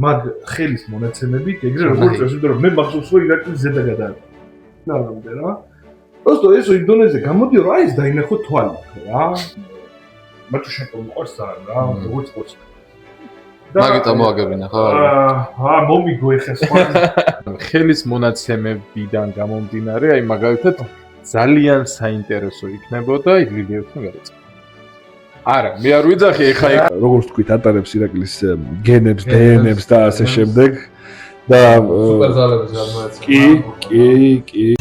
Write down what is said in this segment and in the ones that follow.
მაგ ხელის მონაცემებით ეგრე როგორც წესი, იმიტომ რომ მე მახსოვს რომ ირაკლის ზედა გადააკეთა. ნამდვილად რა. просто ესო ინდონეზია გამოდიო რა ის დაინახო თვალი რა. მათ შეფორ მოყავს ძალიან რა, როგორც ყოს. მაგიტო მოაგებინა ხო? მომიგო ეხა სხვა. ხელის მონაცემებიდან გამომდინარე, აი მაგალითად ძალიან საინტერესო იქნებოდა ლილიევთან გადაწყება. არა, მე არ ვიძახი ეხა როგორც თქვით, ატარებს ირაკლის გენებს, დნ-ებს და ასე შემდეგ და სუპერზალების გადმოეცემა. კი.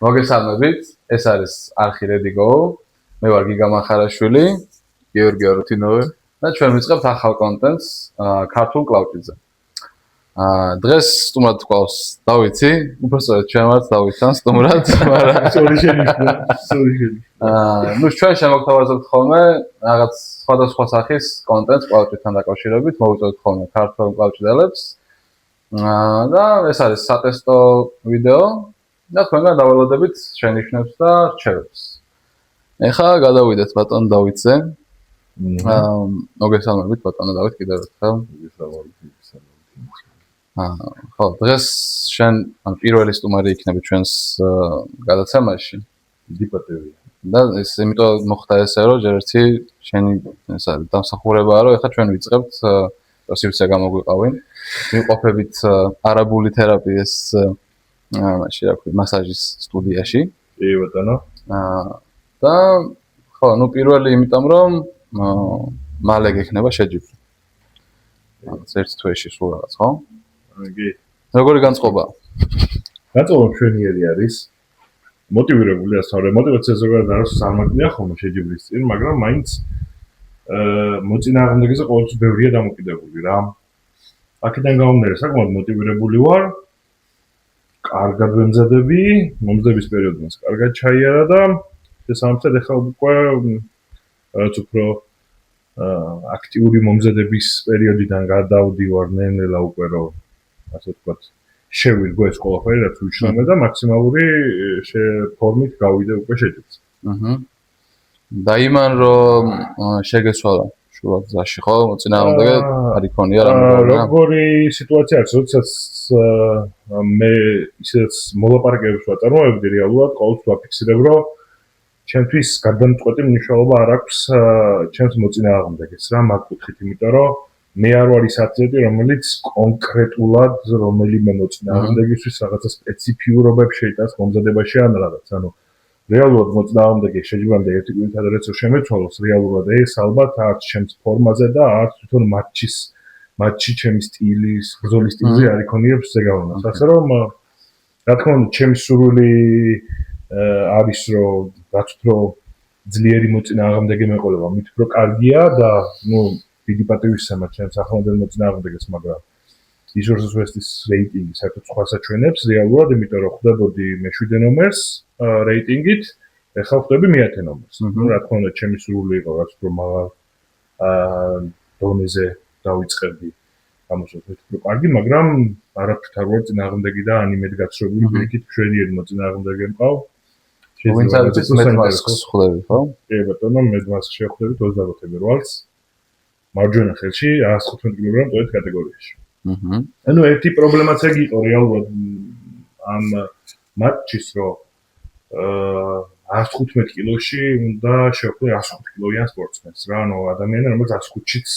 მოგესალმებით, ეს არის არხი რედიგო. მე ვარ გიგა მახარაშვილი, გიორგი არუთინოვი და ჩვენ ვიწყებთ ახალ კონტენტს ქართულ კლავჭიზე. დღეს სტუმრად გვყავს დავითი, უბრალოდ ჩვენ ვართ დავითთან სტუმრად, მაგრამ სორი შენიშნა. ნუ ჩვენ შემოგთავაზებთ ხოლმე რაღაც სხვადასხვა სახის კონტენტს კლავჭთან დაკავშირებით, მოვუწევთ ხოლმე ქართულ კლავჭდელებს. და ეს არის სატესტო ვიდეო. და თქვენგან დავალოდებით შენიშვნებს და რჩევებს. ეხლა გადავიდეთ ბატონ დავითზე. მოგესალმებით ბატონო დავით კიდევ ერთხელ. ხო, დღეს შენ პირველი სტუმარი იქნები ჩვენს გადაცემაში. დიდი პატივია. და ეს იმიტომ მოხდა ესე რომ ჯერ ერთი შენი ეს არის დამსახურებაა რომ ეხლა ჩვენ ვიწყებთ პროსიპცია გამოგვიყავი. ვიმყოფებით არაბული თერაპიის მაშინ რა ქვია მასაჟის სტუდიაში. კი ბატონო. და ხო, ნუ პირველი იმიტომ რომ მალე გექნება შეჯიბრი. ერთ თვეში სულ რაღაც, ხო? კი. როგორი განწყობაა? განწყობა მშვენიერი არის. მოტივირებული ასწავლე. მოტივაცია ზოგადად არასდროს არ მაგნია ხოლმე შეჯიბრის წინ, მაგრამ მაინც მოწინააღმდეგეზე ყოველთვის ბევრია დამოკიდებული რა. აქედან გამომდინარე, საკმაოდ მოტივირებული ვარ. კარგად ვემზადები, მომზადების პერიოდს კარგად ჩაიარა და შესაბამისად ეხლა უკვე რაც უფრო აქტიური მომზადების პერიოდიდან გადავდივარ ნელ-ნელა უკვე რომ ასე ვთქვათ შევირგო ეს ყველაფერი რაც ვიშლამე და მაქსიმალური ფორმით გავიდე უკვე შეჯიბრს. დაიმან რომ შეგეცვალა შუაგზაში ხო მოწინააღმდეგე არ იქონია რამე როგორი სიტუაცია აქვს როდესაც მე ისედაც მოლაპარაკებებს ვაწარმოებდი რეალურად ყოველთვის ვაფიქსირებ რომ ჩემთვის გადამწყვეტი მნიშვნელობა არ აქვს ჩემს მოწინააღმდეგეს რა მაგ კუთხით იმიტომ რომ მე არ ვარ ის ათლეტი რომელიც კონკრეტულად რომელიმე მოწინააღმდეგისთვის რაღაცა სპეციფიურობებს შეიტანს მომზადებაში ან რაღაც ანუ რეალურად მოწინააღმდეგე შეჯიბრამდე ერთი კვირით ადრეც შემეცვალოს რეალურად ეს ალბათ არც ჩემს ფორმაზე და არც თვითონ მატჩი ჩემი სტილის, ბრძოლის სტილზე არ იქონიებს ზეგავლენას. ასე რომ რა თქმა უნდა ჩემი სურვილი არის რომ რაც უფრო ძლიერი მოწინააღმდეგე მეყოლა, მით უფრო კარგია და ნუ დიდი პატივისცემა ჩემს ახლანდელ მოწინააღმდეგეს, მაგრამ იზორს ვესტის რეიტინგი საერთოდ სხვა საჩვენებს რეალურად, იმიტომ რომ ხვდებოდი მე-7 ნომერს რეიტინგით, ეხლა ხვდები მე-10 ნომერს. ნუ რა თქმა უნდა ჩემი სურვილი იყო რაც უფრო მაღალ დონეზე დავიწყებდი გამოსვლა უფრო კარგი, მაგრამ არაფრით არ ვარ წინააღმდეგი და ანიმედ გაცრობილი პირიქით მშვენიერი მოწინააღმდეგე მყავს. ვინც არის მედმასკს ხვდები, ხო? კი ბატონო, მედმასკს შევხვდებით 24 ფებრუარს. მარჯვენა ხელში 115 კილოგრამ ტოეთ კატეგორიაში. ანუ ერთი პრობლემაც ეგ იყო რეალურად ამ მატჩის რომ 115 კილოში უნდა შევხვდე 105 კილოიან სპორტსმენს რა, ანუ ადამიანი რომელიც 105-იც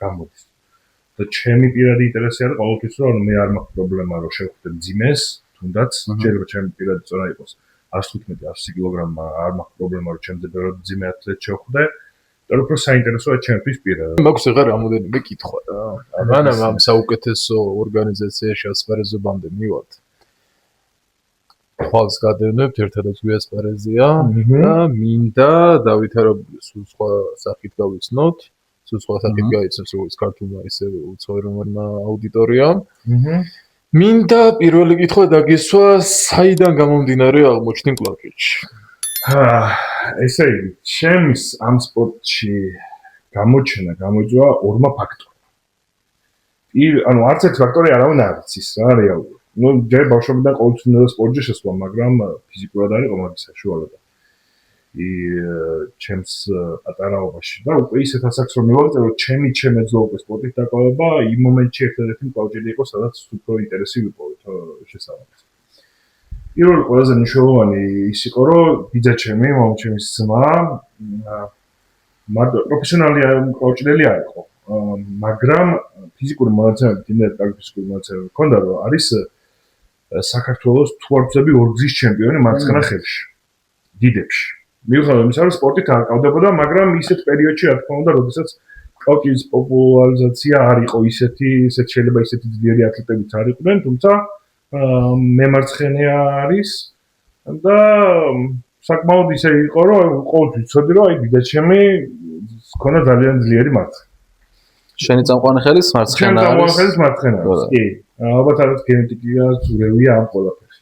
გამოდის. და ჩემი პირადი ინტერესი არის ყოველთვის რომ მე არ მაქვს პრობლემა რომ შევხვდე მძიმეს, თუნდაც შეიძლება ჩემი პირადი წონა იყოს 115-120 კილოგრამა, არ მაქვს პრობლემა რომ ჩემზე ბევრად მძიმე ათლეტს შევხვდე. და უფრო საინტერესოა ჩემთვის პირადად. მაქვს ეხლა რამოდენიმე კითხვა რა. მანამ ამ საუკეთესო ორგანიზაციაში ასპარეზობამდე მივად. ხვალს გადავნებთ, ერთადაც გვიასპარეზია და მინდა დავითარებული სულ სხვა სახით გავიცნოთ. სულ სხვა სახით გაიცნობს როგორც ქართულმა ისე უცხოენოვანმა აუდიტორიამ. მინდა პირველი კითხვა დაგისვა, საიდან გამომდინარე აღმოჩნდი კლავჭიდში? ესე იგი, ჩემს ამ სპორტში გამოჩენა გამოიწვია ორმა ფაქტორმა. ანუ არც ერთი ფაქტორი არავინ არ იცის რა რეალურად. ну ჯერ ბავშვობიდან ყოველთვის სპორტში შესვლა, მაგრამ ფიზიკურად არ იყო მაგის საშუალება. ჩემს პატარაობაში და უკვე ისეთ ასაკს რომ მივაღწევ, რომ ჩემი ძმა უკვე სპორტით დაკავება, იმ მომენტში ერთადერთი მკლავჭიდი იყო, სადაც უფრო ინტერესი ვიპოვეთ შესაბამისად. პირველი ყველაზე მნიშვნელოვანი ის იყო, რომ ბიძაჩემი, მომჩემის ძმა, პროფესიონალი მკლავჭიდელი არ იყო, მაგრამ ფიზიკური მონაცემებით, იმდენად კარგი ფიზიკური მონაცემები ჰქონდა, რომ არის საქართველოს თვალწები ორგზის ჩემპიონი მარცხენა ხელში, დიდებში. მიუხედავად იმისა, რომ სპორტით არ ყავდებოდა, მაგრამ ისეთ პერიოდში რა თქმა უნდა, როდესაც კალჭის პოპულარიზაცია არ იყო ისეთი შეიძლება ისეთი ძლიერი ათლეტებიც არ იყვნენ, თუმცა მემარცხენე არის და საკმაოდ ისე იყო, რომ ყოველთვის ვიცოდი, რომ აი ბიძაჩემი ჰქონდა ძალიან ძლიერი მარცხენა. შენი წამყვანი ხელის მარცხენა არის. შენი წამყვანი ხელის მარცხენა არის. კი. ალბათ არის გენეტიკა ზურევია ამ ყველაფერში.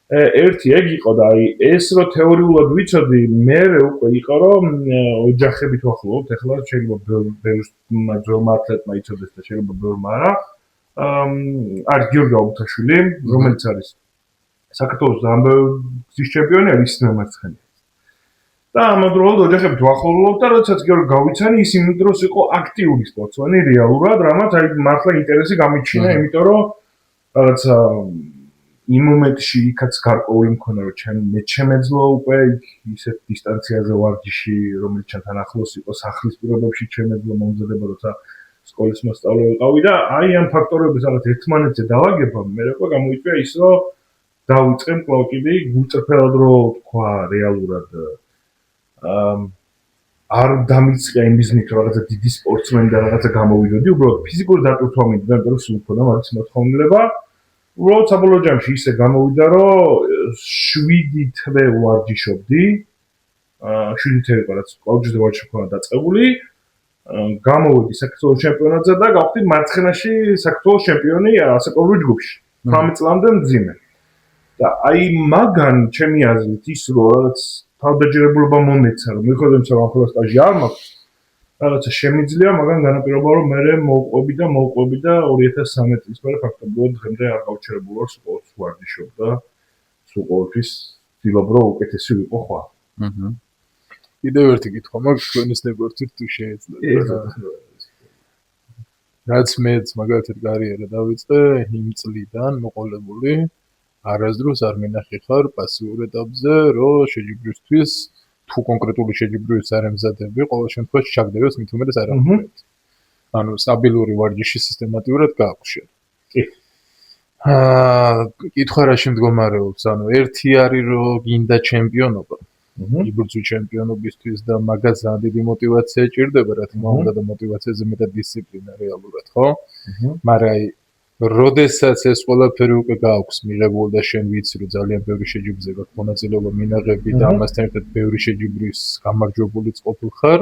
ერთი ეგ იყო და აი ეს რო თეორიულად ვიცოდი, მე უკვე იყო რომ ოჯახებით ვახლობთ, ეხლა შეიძლება ბევრ ძველმა ათლეტმა იცოდეს და შეიძლება ბევრმა არა. არის გიორგი აუბთაშვილი, რომელიც არის საქართველოს გზის ჩემპიონი, არის მემარცხენე. და ამავდროულად ოჯახებით ვახლობთ და როდესაც გიორგი გავიცანი, ის იმ დროს იყო აქტიური სპორტსმენი რეალურად, რამაც აი მართლა ინტერესი გამიჩინა, იმიტომ რომ რაღაცა იმ მომენტში იქაც გარკვეული მქონდა, რომ მე ჩემეძლო უკვე ისეთ დისტანციაზე ვარჯიში, რომელიც ჩემთან ახლოს იყო, სახლის პირობებში ჩემეძლო მომზადება, როცა სკოლის მოსწავლე ვიყავი და აი ამ ფაქტორების რაღაც ერთმანეთზე დავაგებამ, მე უკვე გამოიწვია ის, რომ დავიწყე მკლავჭიდი გულწრფელად რო თქვა რეალურად არ დამიწყია იმ ბიზნესით, რომ რაღაცა დიდი სპორტსმენი და რაღაცა გამოვიდოდი, უბრალოდ ფიზიკური დატვირთვა მინდა, იმიტომ რომ სულ მქონდა მაგის მოთხოვნილება. უბრალოდ საბოლოო ჯამში ისე გამოვიდა, რომ 7 თვე ვარჯიშობდი. 7 თვე იყო, რაც კალჭის ვარჯიში მქონდა დაწყებული. გამოვედი საქართველოს ჩემპიონატზე და გავხდი მარცხენაში საქართველოს ჩემპიონი ასაკობრივ ჯგუფში. 18 წლამდე მძიმე. და აი მაგან ჩემი აზრით ის რომ რაღაც თავდაჯერებულობა მომეცა, რომ მიუხედავად იმისა, რომ ახლა სტაჟი არ მაქვს, რაღაცა შემიძლია, მაგრამ განაპირობა რომ მე მოვყვები და 2013 წლის მერე ფაქტობრივად დღემდე არ გავჩერებულ ვარ, სულ ვარჯიშობ და სულ ყოველთვის ვცდილობ რომ უკეთესი ვიყო ხვალ. კიდევ ერთი კითხვა მაქვს თქვენის ნებართვით თუ შეიძლება. რაც მეც მაგალითად კარიერა დავიწყე იმ წლიდან მოყოლებული არასდროს არ მინახი ხარ პასიურ ეტაპზე, რომ შეჯიბრისთვის თუ კონკრეტული შეჯიბრვის არ ემზადები, ყოველ შემთხვევაში ჩაგდევს მით უმეტეს არ ამბობთ. ანუ სტაბილური ვარჯიში სისტემატიურად გააქვშე. კი. კითხვა რაში მდგომარეობს? ანუ ერთი არის რომ გინდა ჩემპიონობა. იბრძვი ჩემპიონობისთვის და მაგას ძალიან დიდი мотиваცია ჭირდება, რა თქმა უნდა და мотиваციაზე მეტად დისციპლინა რეალურად, ხო? მაგრამ აი როდესაც ეს ყველაფერი უკვე გააქვს მიღებული და შენ ვიცი რომ ძალიან ბევრი შეჯიბრზე გაქვს მონაწილეობა მინაღები და ამასთან ერთად ბევრი შეჯიბრის გამარჯვებულიც ყოფილ ხარ,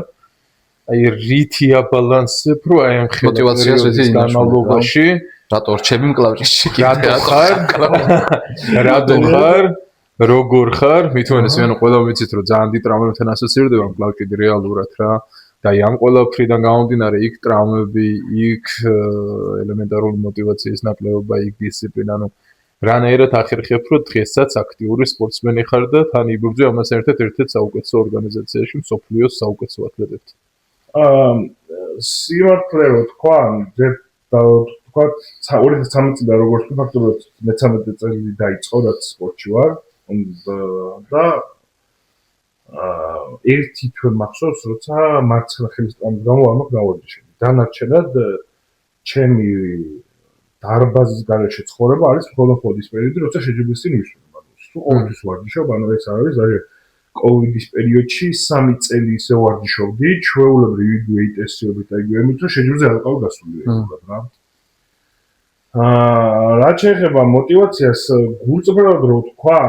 აი რითი აბალანსებ, რომ აი ამ мотиваციას რითი განმავლობაში რატო რჩები მკლავჭიში? რატო ხარ? როგორ ხარ? მით უმეტეს ანუ ყველა ვიცით რომ ძალიან დიდ ტრამვებთან ასოცირდება მკლავჭიდი რეალურად რა. და ამ ყველაფრიდან გამომდინარე, იქ ტრამვები, იქ ელემენტარული мотиваციის ნაკლებობა, იქ დისციპლინა, ანუ რანაირად ახერხებ, რომ დღესაც აქტიური სპორტსმენი ხარ და თან იბრძვი ამასთან ერთად ერთ-ერთ საუკეთესო ორგანიზაციაში, მსოფლიოს საუკეთესო ათლეტებთან. სიმართლე რო თქვა, თქვა 2013 წლიდან როგორც ფაქტობრივად 13 წელი დაიწყო, რაც სპორტში ვარ და ერთი თვე მახსოვს, როცა მარცხენა ხელის ტრამვის გამო არ მაქვს გავარჯიშები. დანარჩენად ჩემი დარბაზის გარეშე ცხოვრება არის მხოლოდ ის პერიოდი, როცა შეჯიბრის წინ ვიშურებ. სულ ყოველთვის ვარჯიშობ, ანუ ეს არის კოვიდის პერიოდში 3 წელი ისე ვარჯიშობდი, ჩვეულებრივ იგივე ინტენსივობით და იგივე იმით, რომ შეჯიბრზე არ ვიყავი გასული რეალურად რა. რაც შეეხება мотиваციას, გულწრფელად რო თქვა,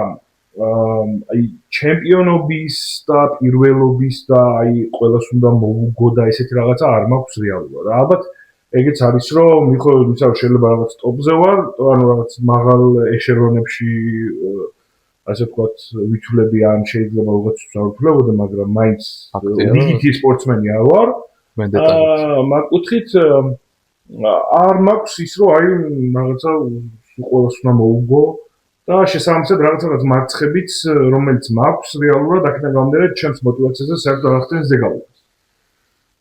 აი ჩემპიონობის და პირველობის და აი ყველას უნდა მოუგო და ესეთი რაღაცა არ მაქვს რეალურად. ალბათ ეგეც არის რომ მიუხედავად იმისა, რომ შეიძლება რაღაც ტოპზე ვარ, ანუ რაღაც მაღალ ეშელონებში ასე ვთქვათ, ვითვლები ან შეიძლება უღაც ვფლებოდე, მაგრამ მაინც დიდი სპორტსმენი არ ვარ. მაგ კუთხით არ მაქვს ის რომ აი რაღაცა ყველას უნდა მოუგო და შესაბამისად რაღაცა მარცხებიც რომელიც მაქვს რეალურად აქედან გამომდინარე ჩემს მოტივაციაზე საერთოდ არ ახდენს ზეგავლობას.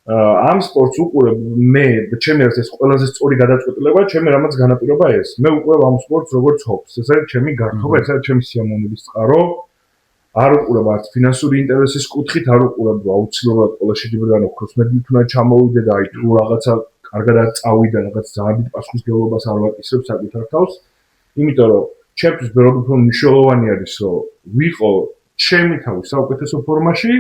ამ სპორტს უყურებ მე ჩემი ერთ ეს ყველაზე სწორი გადაწყვეტილება ჩემი რამაც განაპირობა ეს. მე უყურებ ამ სპორტს როგორც ჰობს. ეს არის ჩემი გართობა, ეს არის ჩემი სიამოვნების წყარო. არ უყურებ არც ფინანსური ინტერესის კუთხით, არ უყურებ აუცილებლად ყველა შეჯიბრიდან ოქროს მედლით უნდა ჩამოვიდე და აი თუ რაღაცა კარგად წავიდა, რაღაც ძალიან დიდ პასუხისმგებლობას არ ვაკისრებ საკუთარ თავს. იმიტომ რომ ჩემთვის ბევრად უფრო მნიშვნელოვანი არის რომ ვიყო ჩემი თავის საუკეთესო ფორმაში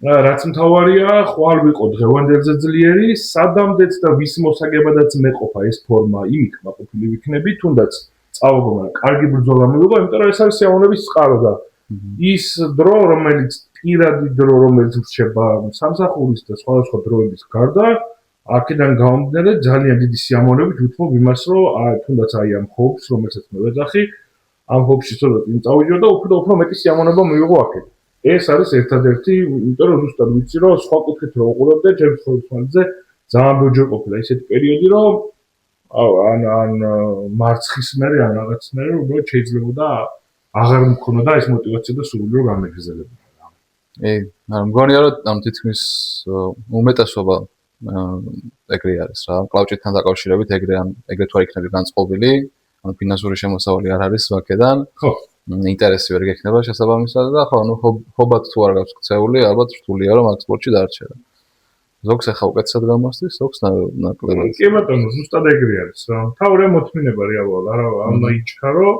რაც მთავარია, ხვალ ვიყო დღევანდელზე ძლიერი, სადამდეც და ვის მოსაგებადაც მეყოფა ეს ფორმა, იმით მაყოფილი ვიქნები, თუნდაც წავაგო, მაგრამ კარგი ბრძოლა მივიღო, იმიტომ რომ ეს არის სიამოვნების წყარო და ის დრო, რომელიც პირადი დრო, რომელიც რჩება სამსახურის და სხვადასხვა დროების გარდა, აქედან გამომდინარე ძალიან დიდი სიამოვნებით ვთმობ იმას, რომ თუნდაც აი ამ ჰობს, რომელსაც მე ვეძახი, ამ ჰობში ცოტა წინ წავიდე და უფრო მეტი სიამოვნება მივიღო აქედან. ეს არის ერთადერთი, იმიტომ რომ ზუსტად ვიცი რომ სხვა კუთხით რო უყურებდე ჩემს ხოლმე ძალიან ბევრჯერ ყოფილა ისეთი პერიოდი რომ ან მარცხის მერე ან რაღაც მერე უბრალოდ შეიძლებოდა აღარ მქონოდა ეს მოტივაცია და სურვილი რომ გამეგრძელებინა. მაგრამ მგონია რომ თითქმის უმეტესობა ეგრე არის რა, კლავჭიდან დაკავშირებით ეგრე თუ არ იქნება განწყობილი, ან ფინანსური შემოსავალი არ არის ვაკედან. ხო. ინტერესი ვერ გექნება შესაბამისად და ხო, ნუ ხობად თუ არ გაქვს ქცეული, ალბათ რთულია რომ აქ სპორტში დარჩება. ზოგს ახლა უკეთესად გამოსდის, ზოგს ნაკლებად. კი ბატონო, ზუსტად ეგრე არის რა. თავი მოთმინება რეალურად, არა ამა იჩქარო.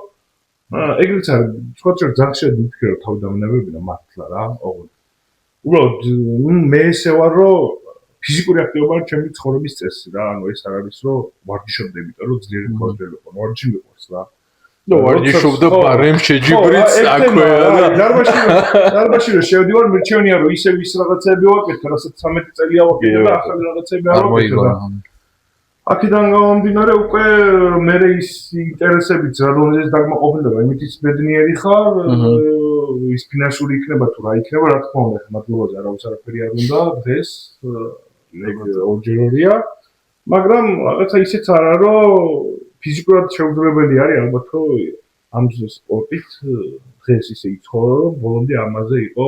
ეგრეც არის, სხვა ძახშედ ვიფიქრე რომ თავდამნებებია მართლა რა, ოღონდ. უბრალოდ მე ესე ვარ რომ ფიზიკური აქტივობა არის ჩემი ცხოვრების წესი რა, ანუ ეს არ არის რომ ვარჯიშობდი, იმიტომ რომ ძლიერი ქორწილი ვიყო, ვარჯიში მიყვარს რა. ნუ ვარჯიშობდა ბარემ შეჯიბრიც აქვეა და დარბაში რომ შევდივარ მირჩევნია რომ ისევ ის რაღაცები ვაკეთე, რასაც 13 წელია ვაკეთე და ახალი რაღაცები არ ვაკეთე. აქედან გამომდინარე უკვე მე ის ინტერესებიც რადგანაც დაგმაყოფილდება, იმით ის ბედნიერი ხარ, ის ფინანსური იქნება თუ რა იქნება, რა თქმა უნდა, მადლობაზე არავის არაფერი არ უნდა დღეს ეგ ორჯერია, მაგრამ რაღაცა ისეც არა რომ ფიზიკურად შეუძლებელი არის ალბათ რომ ამ სპორტით დღეს ისე იცხოვრო რომ ბოლომდე ამაზე იყო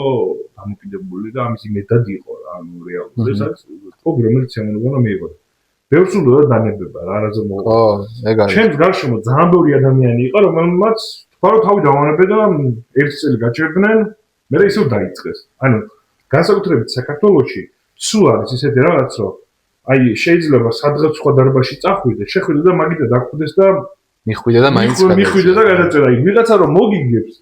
დამოკიდებული და ამის იმედად იყო რა ანუ რეალურად ეს არის სპორტი რომელიც შემოგვიყვანა მიიღო ბევრს უნდა დანებება რა არაზე მო ხო ეგ არის ჩემს გარშემო ძალიან ბევრი ადამიანი იყო რომელმაც თქვა რომ თავი დავანებე და ერთი წელი გაჩერდნენ მე ისევ დაიწყეს ანუ განსაკუთრებით საქართველოში სულ არის ისეთი რაღაც რომ აი შეიძლება სადღაც სხვა დარბაზში წახვიდე, შეხვიდე და მაგით დაგხვდეს და მიხვიდე და მაინც მიხვიდე და გადაწერა. ვიღაცა რომ მოგიგებს,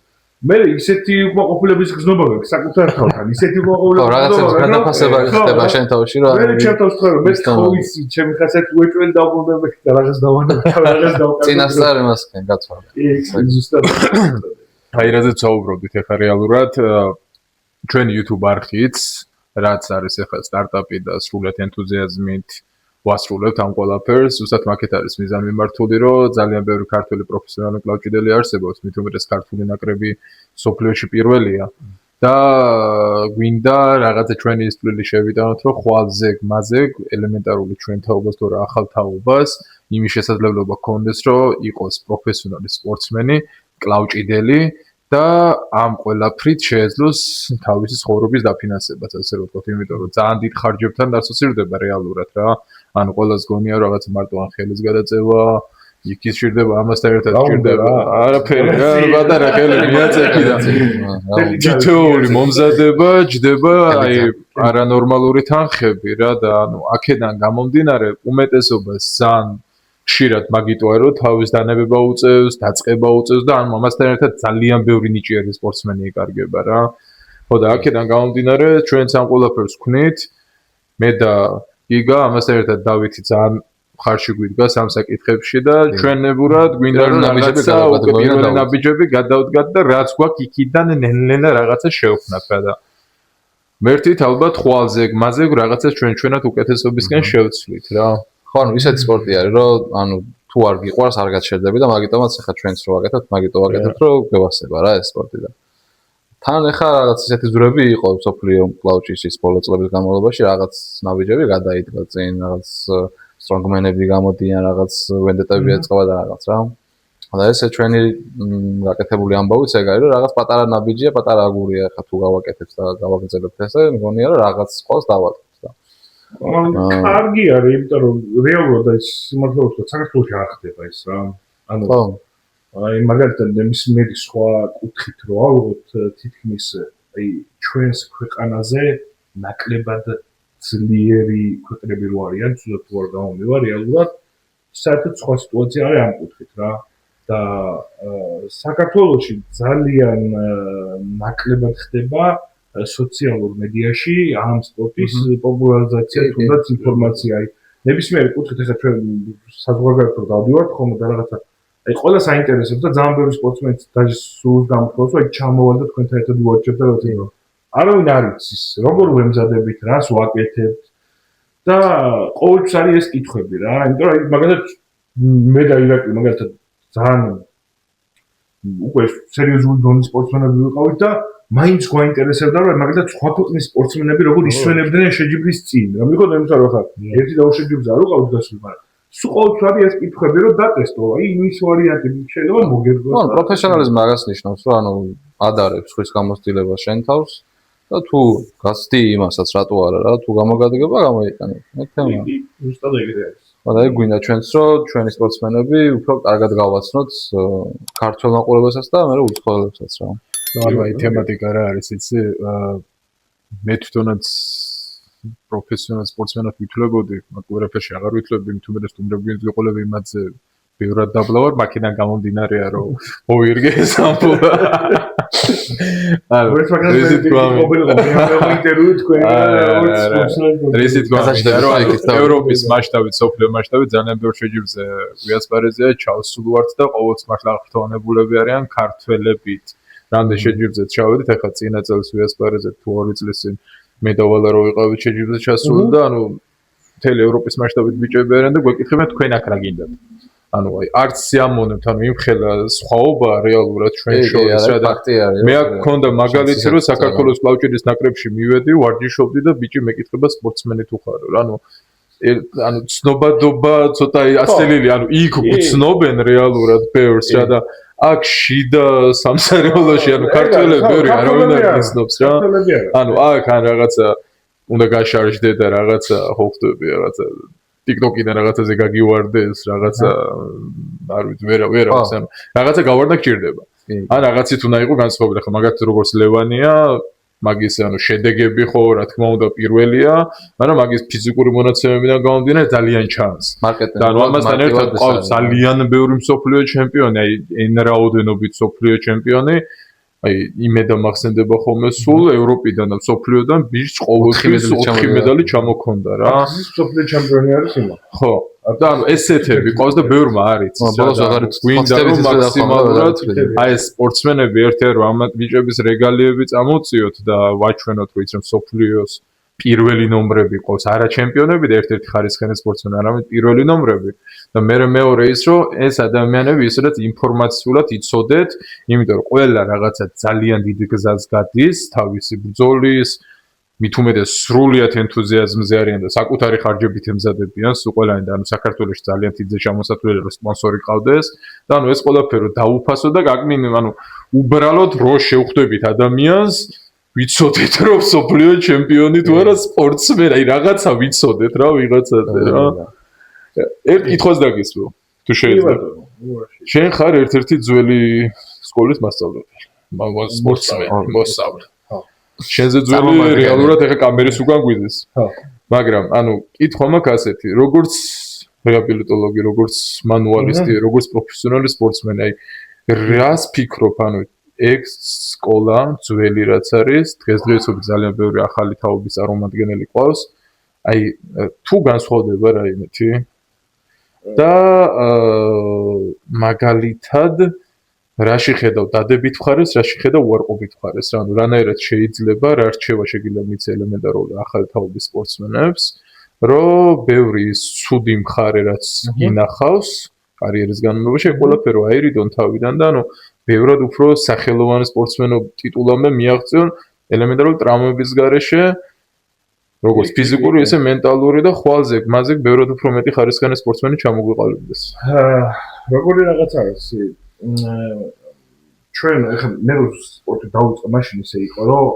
მე ისეთი უკმაყოფილების გზნობა გაქვს საკუთარ თავთან, ისეთი უკმაყოფილების რაღაცა გადაფასება ხდება შენ თავში რა. მე ჩემ თავს ხარ რომ მე ხოვის ჩემი ხასეთ უეჭველი დავბრუნებ და რაღაც დავანებ, რაღაც დავკარგებ. წინასწარ იმასკენ გაცვალე. ზუსტად. აი რაზეც საუბრობდით ახლა რეალურად ჩვენი YouTube არქივიც რაც არის ახლა სტარტაპი და სრულად ენთუზიაზმით ვასრულებთ ამ ყველაფერს, უბრალოდ მაგეთ არის მიზანმიმართული, რომ ძალიან ბევრი ქართველი პროფესიონალი კლავჭიდელი არსებობს, მით უმეტეს ქართული ნაკრები სოფლიოში პირველია და გვინდა რაღაცა ჩვენი ის წვლილი შევიტანოთ, რომ ხვალზე, მაზე ელემენტარული ჩვენ თაობას თუ რა ახალ თაობას, იმის შესაძლებლობა გქონდეს, რომ იყოს პროფესიონალი სპორტსმენი, კლავჭიდელი და ამ ყველაფრით შეეძლოს თავისი ცხოვრების დაფინანსებას, ასე რომ ვთქვათ, იმიტომ რომ ძალიან დიდ ხარჯებთან დასოცირდება რეალურად რა. ანუ ყველას გონია რომ რაღაც მარტო ან ხელის გადაწევა, იქის ჭირდება, ამასთან ერთად ჭირდება. არაფერი, რა, პატარა ხელი მიაწექი და თითოეული მომზადება ჯდება აი არანორმალური თანხები რა და ანუ აქედან გამომდინარე უმეტესობას ძალიან ხშირად მაგიტოა რომ თავის დანებება უწევს, დაწყება უწევს და ანუ ამასთან ერთად ძალიან ბევრი ნიჭიერი სპორტსმენი იკარგება რა. ხო და აქედან გამომდინარე ჩვენც ამ ყველაფერს ვქნით. მე და გიგა ამასთან ერთად დავითი ძალიან ხარში გვიდგას ამ საკითხებში და ჩვენებურად გვინდა რომ რაღაცა პირველი ნაბიჯები გადავდგათ და რაც გვაქვს იქიდან ნელ-ნელა რაღაცა შევქმნათ რა და მერთით ალბათ ხვალზე, მაზე რაღაცა ჩვენად უკეთესობისკენ შევცვლით რა. ხო, ანუ ისეთი სპორტი არის, რომ ანუ თუ არ გიყვარს, არ გაჩერდები და მაგიტომაც ახლა ჩვენც რო ვაკეთებთ, მაგიტო ვაკეთებთ, რომ გვევასება რა ეს სპორტი და თან ახლა რაღაც ისეთი ძვრები იყო სოფლიო კლავჭის ბოლო წლების განმავლობაში, რაღაც ნაბიჯები გადაიდგა წინ, რაღაც სტრონგმენები გამოდიან, რაღაც ვენდეტები ეწყობა და რაღაც რა. და ესე ჩვენი გაკეთებული ამბავიც ეგ არის, რომ რაღაც პატარა ნაბიჯია, პატარა აგურია, ხა თუ გავაკეთებთ და გავაგრძელებთ ესე, მგონია რომ რაღაც ყავს დავატყობთ და. კარგი არის, იმიტომ რომ რეალურად ეს სიმართლეა, საქართველოში არ ხდება ეს რა. ანუ აი მაგალითად მის მედი სხვა კუთხით რო ავიღოთ თითქმის აი ჩვენს ქვეყანაზე ნაკლებად ძლიერი ქვეყნები რო არიან, თუნდაც თუ არ გამომივა რეალურად საერთოდ სხვა სიტუაცია არის ამ კუთხით რა და საქართველოში ძალიან ნაკლებად ხდება სოციალურ მედიაში ამ სპორტის პოპულარიზაცია თუნდაც ინფორმაცია აი ნებისმიერი კუთხით ახლა ჩვენ საზღვარგარეთო დავდივართ ხომ და რაღაცა აი ყველა საინტერესებს და ძალიან ბევრი სპორტსმენი დაჟე სულს გამთხოვს აი ჩამოვალ და თქვენთან ერთად ვუაჩებ და რაღაცა არავინ არ იცის როგორ ვემზადებით რას ვაკეთებთ და ყოველთვის არის ეს კითხვები რა იმიტომ რომ აი მაგალითად მე და ირაკლი მაგალითად ძალიან უკვე სერიოზული დონის სპორტსმენები ვიყავით და მაინც გვაინტერესებდა რომ მაგალითად სხვა ქვეყნის სპორტსმენები როგორ ისვენებდნენ შეჯიბრის წინ რა მიგონია იმიტომ რომ ხა ერთი და შეჯიბრის არ ვიყავით გასული მაგრამ სულ ყოველთვის არის ეს კითხვები რომ დატესტო აი იმის ვარიანტი შეიძლება მოგერგოს ნუ პროფესიონალიზმი მაგას ნიშნავს რომ ანუ ადარებს ხვის გამოცდილება შენ თავს და თუ გასცდი იმასაც რატო არა რა თუ გამოგადგება გამოიყენე მე თემა ზუსტად ეგრე არის და ეგ გვინდა ჩვენც რომ ჩვენი სპორტსმენები უფრო კარგად გავაცნოთ ქართულ მაყურებელსაც და მე უცხოელებსაც რა ანუ აი თემატიკა რა არის იცი მე თვითონაც პროფესიონალ სპორტსმენად ვითვლებოდი მაგრამ ვერაფერში აღარ ვითვლები თუმცა სტუმრები ვიყოლები იმაზე ბევრად დაბლავარ მაქედან გამომდინარეა რომ მოირგე ეს ამბობა რისით ევროპის მასშტაბით, სოფლიო მასშტაბით ძალიან ბევრ შეჯიბრზე ვიასპარეზია, ჩავსულ ვართ და ყოველთვის მართლა აღფრთოვანებულები არიან ქართველებით. რამდენ შეჯიბრზე ჩავედით, ახლა წინა წელს ვიასპარეზეთ თუ 2 წლის წინ მე და ვალა რო ვიყავით შეჯიბრზე ჩასული და ანუ მთელი ევროპის მასშტაბით ბიჭები არიან და გვეკითხებიან თქვენ აქ რა გინდათ. ანუ აი არც სიამოვნებთ ანუ იმხელა სხვაობა რეალურად ჩვენ შორის რა და მე აქ მქონდა მაგალითი რომ საქართველოს კლავჭედის ნაკრებში მივედი ვარჯიშობდი და ბიჭი მეკითხება სპორტსმენი თუ ხარო რა ანუ ცნობადობა ცოტა ასწელილი ანუ იქ უცნობენ რეალურად ბევრს რა და აქ შიდა სამსარეულოში ანუ ქართველები ბევრი არავინ არ იცნობს რა ანუ აქ ან რაღაცა უნდა გაშარჟდე და რაღაცა ხო ხდები რაღაცა TikTok-იდან რაღაცაზე გაგივარდეს, რაღაცა არ ვიცი, ვერა, ანუ რაღაცა გავარდა გჭირდება. ან რაღაცით უნდა იყოს განსხვავებული, ხო, მაგათ როგორც ლევანია, მაგის ანუ შედეგები ხო, რა თქმა უნდა, პირველია, მაგრამ მაგის ფიზიკური მონაცემებიდან გამომდინარე ძალიან ჩანს. და ანუ ამასთან ერთად ყავს ძალიან ბევრი მსოფლიო ჩემპიონი, აი εν რაოდენობით მსოფლიო ჩემპიონი. აი იმედა მახსენდება ხოლმე სულ ევროპიდან და მსოფლიოდან ბიჭს ყოველთვის 4 მედალი ჩამოქონდა რა. მსოფლიო ჩემპიონი არის იმა. ხო. და ანუ ესეთები ყავს და ბევრმა არის. ბოლოს აღარ გვინდა რომ მაქსიმალურად აი ეს სპორტსმენები ერთ-ერთ რომ ამ ბიჭების რეგალიები წამოწიოთ და ვაჩვენოთ რომ ის მსოფლიოს პირველი ნომრები ყავს არა ჩემპიონები და ერთ-ერთი ხარისხიანი სპორტსმენი, არამედ პირველი ნომრები. და მეორე ის რომ ეს ადამიანები ისედაც ინფორმაციულად იცოდეთ, იმიტომ რომ ყველა რაღაცა ძალიან დიდ გზას გადის, თავისი ბრძოლის, მით უმეტეს სრულიად ენთუზიაზმზე არიან და საკუთარი ხარჯებით ემზადებიან, სულ ყველანი და ანუ საქართველოში ძალიან დიდ შემოსათვლელი რომ სპონსორი ყავდეს და ანუ ეს ყველაფერი დაუფასო და გაკნინე, ანუ უბრალოდ რო შევხვდებით ადამიანს ვიცოდეთ რომ მსოფლიო ჩემპიონი თუ არა სპორტსმენი, აი რაღაცა ვიცოდეთ რა ვიღაცაზე რა. ერთ კითხვას დაგისვრო, თუ შეიძლება. შენ ხარ ერთ-ერთი ძველი სკოლის მასწავლებელი. სპორტსმენი, მოსწავლე. შენზე ძველი რეალურად ეხა კამერის უკან გვიდეს. მაგრამ ანუ კითხვა მაქვს ასეთი, როგორც რეაბილიტოლოგი, როგორც მანუალისტი, როგორც პროფესიონალი სპორტსმენი, აი რას ფიქრობ, ანუ ეგ სკოლა ძველი რაც არის, დღესდღეობით ძალიან ბევრი ახალი თაობის წარმომადგენელი ყავს. აი თუ განსხვავდება რა იმეთი და მაგალითად რაში ხედავ დადებით მხარეს, რაში ხედავ უარყოფით მხარეს, რა ანუ რანაირად შეიძლება რა რჩევა შეიძლება მიცე ელემენტარული ახალი თაობის სპორტსმენებს, რომ ბევრი ცუდი მხარე რაც ინახავს კარიერის განმავლობაში, ყველაფერი აირიდონ თავიდან და ანუ ბევრად უფრო სახელოვანი სპორტსმენო ტიტულამდე მიაღწიონ ელემენტარული ტრამვების გარეშე როგორც ფიზიკური, ისე მენტალური და ხვალზე, მასზე ბევრად უფრო მეტი ხარისხიანი სპორტსმენი ჩამოგვიყალიბდეს. როგორი რაღაც არის ჩვენ ახლა მე რო სპორტი დავიწყე მაშინ ისე იყო რომ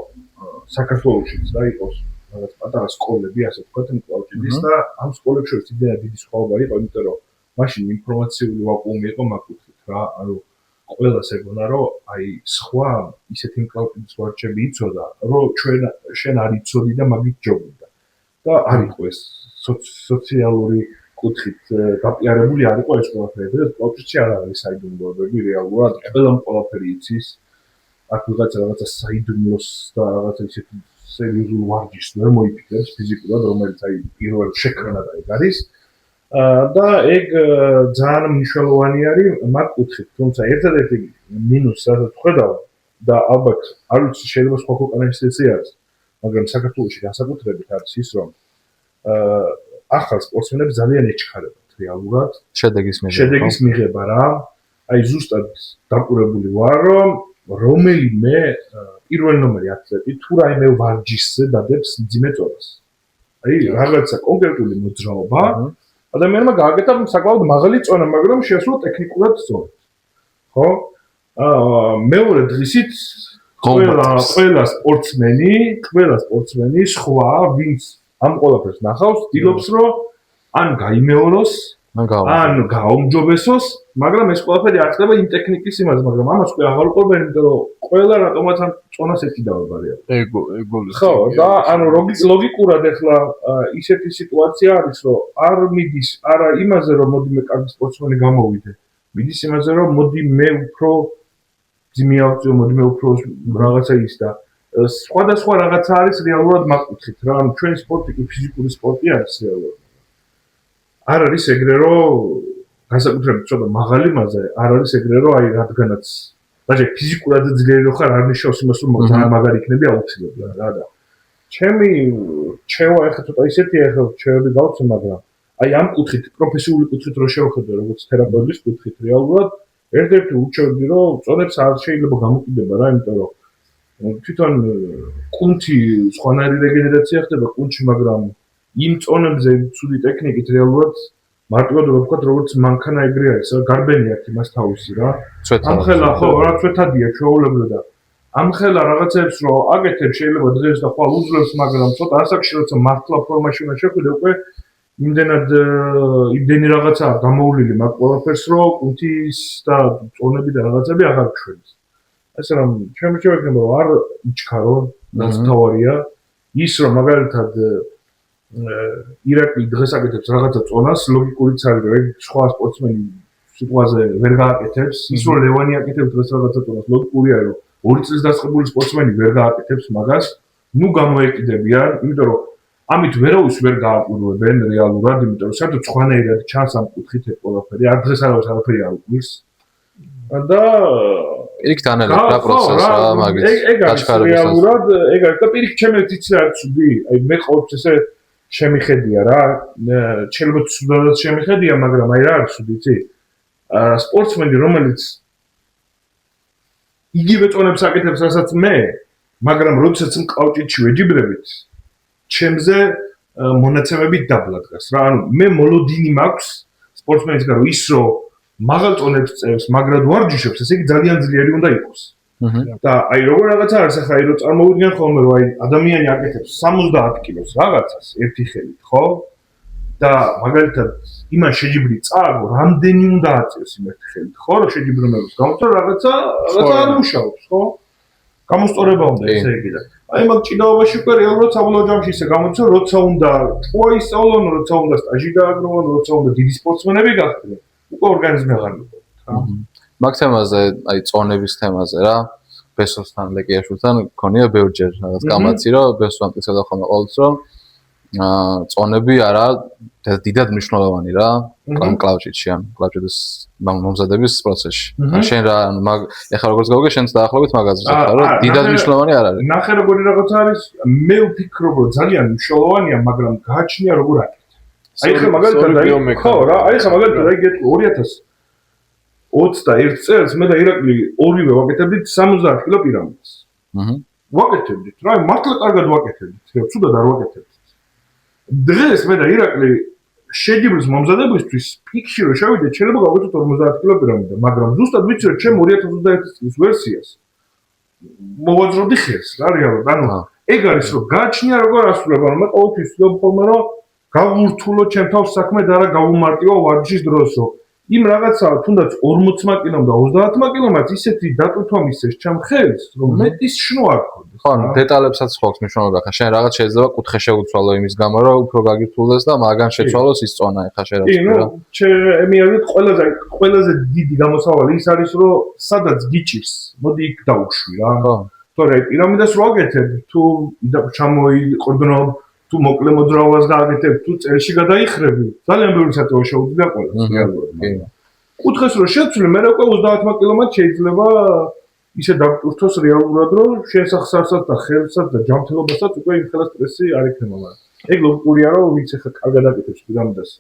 საქართველოშიც რა იყოს რაღაც პატარა სკოლები ასე ვთქვათ კლავჭიდის და ამ სკოლებს შორის იმდენად დიდი სხვაობა იყო იმიტომ რომ მაშინ ინფორმაციული ვაკუუმი იყო მაგუთით რა ანუ ყველას ეგონა რომ აი სხვა ისეთი კლავჭიდის ვარჩები იცოდა რომ შენ არ იცოდი და მაგით ჯობნდა და არ იყო ეს სოციალური კუთხით გაპიარებული არ იყო ეს ყველაფერი და კლავჭიდში არ არის საიდუმლოებები რეალურად ყველამ ყველაფერი იცის აქ რაღაცა საიდუმლოს და რაღაცა ისეთი სერიოზულ ვარჯიშს ვერ მოიფიქრებს ფიზიკურად რომელიც აი პირველ შექმნად არის და ეგ ძალიან მნიშვნელოვანი არის მაგ კუთხით თუმცა ერთადერთი მინუსი სადაც ხედავ და ალბათ არ ვიცი შეიძლება სხვა ქვეყანაში ისე არის მაგრამ საქართველოში განსაკუთრებით არის ის რომ ახალ სპორტსმენებს ძალიან ეჩქარებათ რეალურად შედეგის მიღება რა აი ზუსტად დაყურებული ვარ რომ რომელიმე პირველ ნომერი ათლეტი თუ რაიმე ვარჯიშზე დადებს მძიმე წონას აი რაღაცა კონკრეტული მოძრაობა ადამიანმა გააკეთა საკმაოდ მაღალი წონა მაგრამ შეასრულა ტექნიკურად სწორად ხო მეორე დღისით ყველა სპორტსმენი სხვა ვინც ამ ყველაფერს ნახავს ცდილობს რომ ან გაიმეოროს ან გააუმჯობესოს მაგრამ ეს ყველაფერი არ ხდება იმ ტექნიკის იმაზე მაგრამ ამას უკვე აღარ უყურებენ იმიტომ რომ ყველა რატომაც ამ წონას ეკიდავება რეალურად ხო და ანუ ლოგიკურად ახლა ისეთი სიტუაცია არის რომ არ მიდის არა იმაზე რომ მოდი მე კარგი სპორტსმენი გამოვიდე მიდის იმაზე რომ მოდი მე უფრო ძიმი ავწიო მოდი მე უფრო რაღაცა ის და სხვადასხვა რაღაცა არის რეალურად მაგკუთხით რა ანუ ჩვენი სპორტი კი ფიზიკური სპორტი არის რეალურად არ არის ეგრე რომ განსაკუთრებით ცოტა მაღალი მასე არ არის ეგრე რომ აი რადგანაც ბაჟე ფიზიკურად ძლიერი რო ხარ არ ნიშნავს იმას რომ ძალიან მაგარი იქნები აუცილებლად რა და ჩემი ჩევა ახლა ცოტა ისეთი ახლა ჩევები გავცე მაგრამ აი ამ კუთხით პროფესიული კუთხით რო შევხედე როგორც თერაპევტის კუთხით რეალურად ერთ-ერთი უჩვენდი რომ წონებს არ შეიძლება გამოკიდება რა იმიტომ რომ თვითონ კუნთი სხვანაირი რეგენერაცია ხდება კუნთში მაგრამ იმ წონებზე ცუდი ტექნიკით რეალურად მარტივად რო ვთქვათ როგორც მანქანა ეგრე არის გარბენი აქვს იმას თავისი რა ამხელა ხო რა ცვეთადია ჩვეულებრივ და ამხელა რაღაცებს რო აკეთებ შეიძლება დღეს და ხვალ უძლებს მაგრამ ცოტა ასაკში როცა მართლა ფორმაში უნდა შეხვიდე უკვე იმდენი რაღაცა გამოვლილი მაგ ყველაფერს რომ კუნთის და წონები და რაღაცები აღარ გშვენის ასე რომ ჩემი შევეკნება რომ არ იჩქარო რაც თავარია ის რომ მაგალითად ირაკლი დღეს აკეთებს რაღაცა წონას ლოგიკურიც არის რომ ეგ სხვა სპორტსმენი სიტუაციაზე ვერ გააკეთებს ის რომ ლევანი აკეთებს დღეს რაღაცა წონას ლოგიკურია რომ 2 წელს დასწრებული სპორტსმენი ვერ გააკეთებს მაგას ნუ გამოეკიდებიან იმიტომ რომ ამით ვერავის ვერ გააკვირვებენ რეალურად იმიტომ რომ საერთოდ სხვანაირად ჩანს ამ კუთხით ეს ყველაფერი არ დღეს არაფერი არ უკვირს და პირიქით ანალიზი რა პროცესს რა მაგის გაჩქარებისას რეალურად ეგ არის და პირიქით ჩემი თითი არ ცუდი აი მე ყოველთვის ესე შემიხედია რა შეიძლება ცუდად შემიხედია მაგრამ აი რა არის ცუდი იცი სპორტსმენი რომელიც იგივე წონებს აკეთებს რასაც მე მაგრამ როდესაც მყავჭიდში ვეჯიბრებით ჩემზე მონაცემებით დაბლა დგას რა ანუ მე მოლოდინი მაქვს სპორტსმენისგან რომ ის რომ მაღალ წონებს წევს მაგრად ვარჯიშობს ესე იგი ძალიან ძლიერი უნდა იყოს და აი როგორ რაღაცა არის ახლა აი რომ წარმოვიდგენ ხოლმე რომ აი ადამიანი აკეთებს 70 კილოს რაღაცას ერთი ხელით ხო და მაგალითად იმან შეჯიბრი წააგო რამდენი უნდა აწევს იმ ერთი ხელით ხო რომ შეჯიბრებებს გამოსწორ რაღაცა არ მუშაობს ხო გამოსწორება უნდა ესე იგი და აი მაგ ჭიდაობაში უკვე რეალურად საბოლოო ჯამში ისე გამოიწვია როცა უნდა ყო ისწავლონ როცა უნდა სტაჟი გააგროვონ როცა უნდა დიდი სპორტსმენები გახდნენ უკვე ორგანიზმი აღარ მიყვება მაგ თემაზე აი წონების თემაზე რა ბესოსთან ლეკიაშვილთან გქონია ბევრჯერ რაღაც კამაცი რომ ბესო ამტკიცებდა ხოლმე ყოველთვის რომ წონები არა დიდად მნიშვნელოვანი რა კლავჭიდში ან კლავჭიდის მომზადების პროცესში ან შენ რა მაგ ეხლა როგორც გავიგე შენც დაახლოებით მაგაზე ვთქვა რომ დიდად მნიშვნელოვანი არ არის ნახე როგორი რაღაცა არის მე ვფიქრობ რომ ძალიან მნიშვნელოვანია მაგრამ გააჩნია როგორ აკეთე აი ხა მაგალითად ხო რა აი ხა მაგალითად აი გეტყვი 2021 წელს მე და ირაკლი ორივე ვაკეთებდით 70 კილო პირამიდას ვაკეთებდით რა მართლა კარგად ვაკეთებდით ცუდად არ ვაკეთებდით დღეს მე და ირაკლი შეჯიბრის მომზადებისთვის პიკში რო შევიდე, შეიძლება გავაკეთოთ 50 კილო პირამიდა, მაგრამ ზუსტად ვიცი რომ ჩემ 2021 წლის ვერსიას მოვაძროვდი ხელს რა რეალურად. ანუ ეგ არის რომ გააჩნია როგორ ასრულება, რომ მე ყოველთვის ვცდილობ ხოლმე რომ გავურთულო ჩემ თავს საქმე და არა გავუმარტივო ვარჯიშის დროს, რომ იმ რაღაცა თუნდაც 40 კილომ და 30 კილომაც ისეთი დატვირთვა მისცეს ჩემ ხელს, რომ მეტის შნო არ გქონდეს. ხო, დეტალებსაც ხვალს მნიშვნელობა ხა. შენ რაღაც შეიძლება კუთხე შეუცვალო იმის გამო, რომ უფრო გაგირთულდეს და მაგან შეცვალოს ის წონა ხა შენ რა. კი, ნუ ჩემი ყველაზე დიდი გამოსავალი ის არის, რომ სადაც გიჭირს, მოდი იქ დაუშვი რა. ხო. თორე პირამიდას რო აკეთებ, თუ ჩამოიყრდნობ, თუ მოკლე მოძრაობას გააკეთებ, თუ წელში გადაიხრები, ძალიან ბევრი საწევა შეუძლია ყველას რეალურად. კუთხეს რო შეცვლი, მე უკვე 30 კილომაც შეიძლება ისე დაგტვირთოს რეალურად, რომ შესახსარსაც და ხელსაც და ჯანმრთელობასაც უკვე იმ ხელა სტრესი არ იქნება, მაგრამ ეგ ლოგიკურია, რომ ვინც ახლა კარგად აკეთებს პირამიდას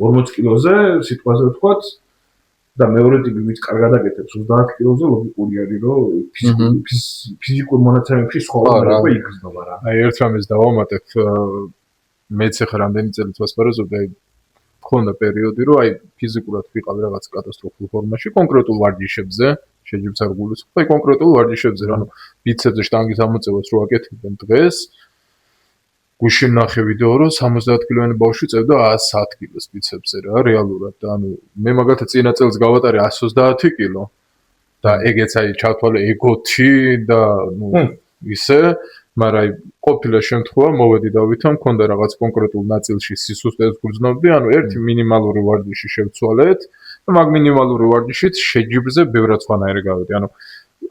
40 კილოზე, სიტყვაზე ვთქვათ, და მეორე ტიპი ვინც კარგად აკეთებს 30 კილოზე, ლოგიკური არის, რომ ფიზიკურ მონაცემებში სხვაობა უკვე იგრძნობა რა. აი ერთ რამეს დავამატებ, მეც ახლა რამდენი წელიწად ვასპარეზობდი, აი ხონდა პერიოდი, რომ აი ფიზიკურად ვიყავი რაღაც კატასტროფულ ფორმაში, კონკრეტულ ვარჯიშებზე, შეჯიბს არ გულისხმობ, აი კონკრეტულ ვარჯიშებზე, ანუ ბიცეპსზე შტანგის ამოწევას რო აკეთებდნენ დღეს, გუშინ ნახე ვიდეო, რომ 70 კილოიანი ბავშვი წევდა 110 კილოს ბიცეპსზე რა, რეალურად. ანუ მე მაგათაც წინა წელს გავატარე 130 კილო და ეგეც აი ჩავთვალე ეგოთი და ნუ ისე, მაგრამ აი ყოფილა შემთხვევა მოვედი დავითო, მქონდა რაღაც კონკრეტულ ნაწილში სისუსტეს გრძნობდი, ანუ ერთი მინიმალური ვარჯიში შევცვალეთ და მაგ მინიმალური ვარჯიშით შეჯიბრზე ბევრად სხვანაირი გავედი. ანუ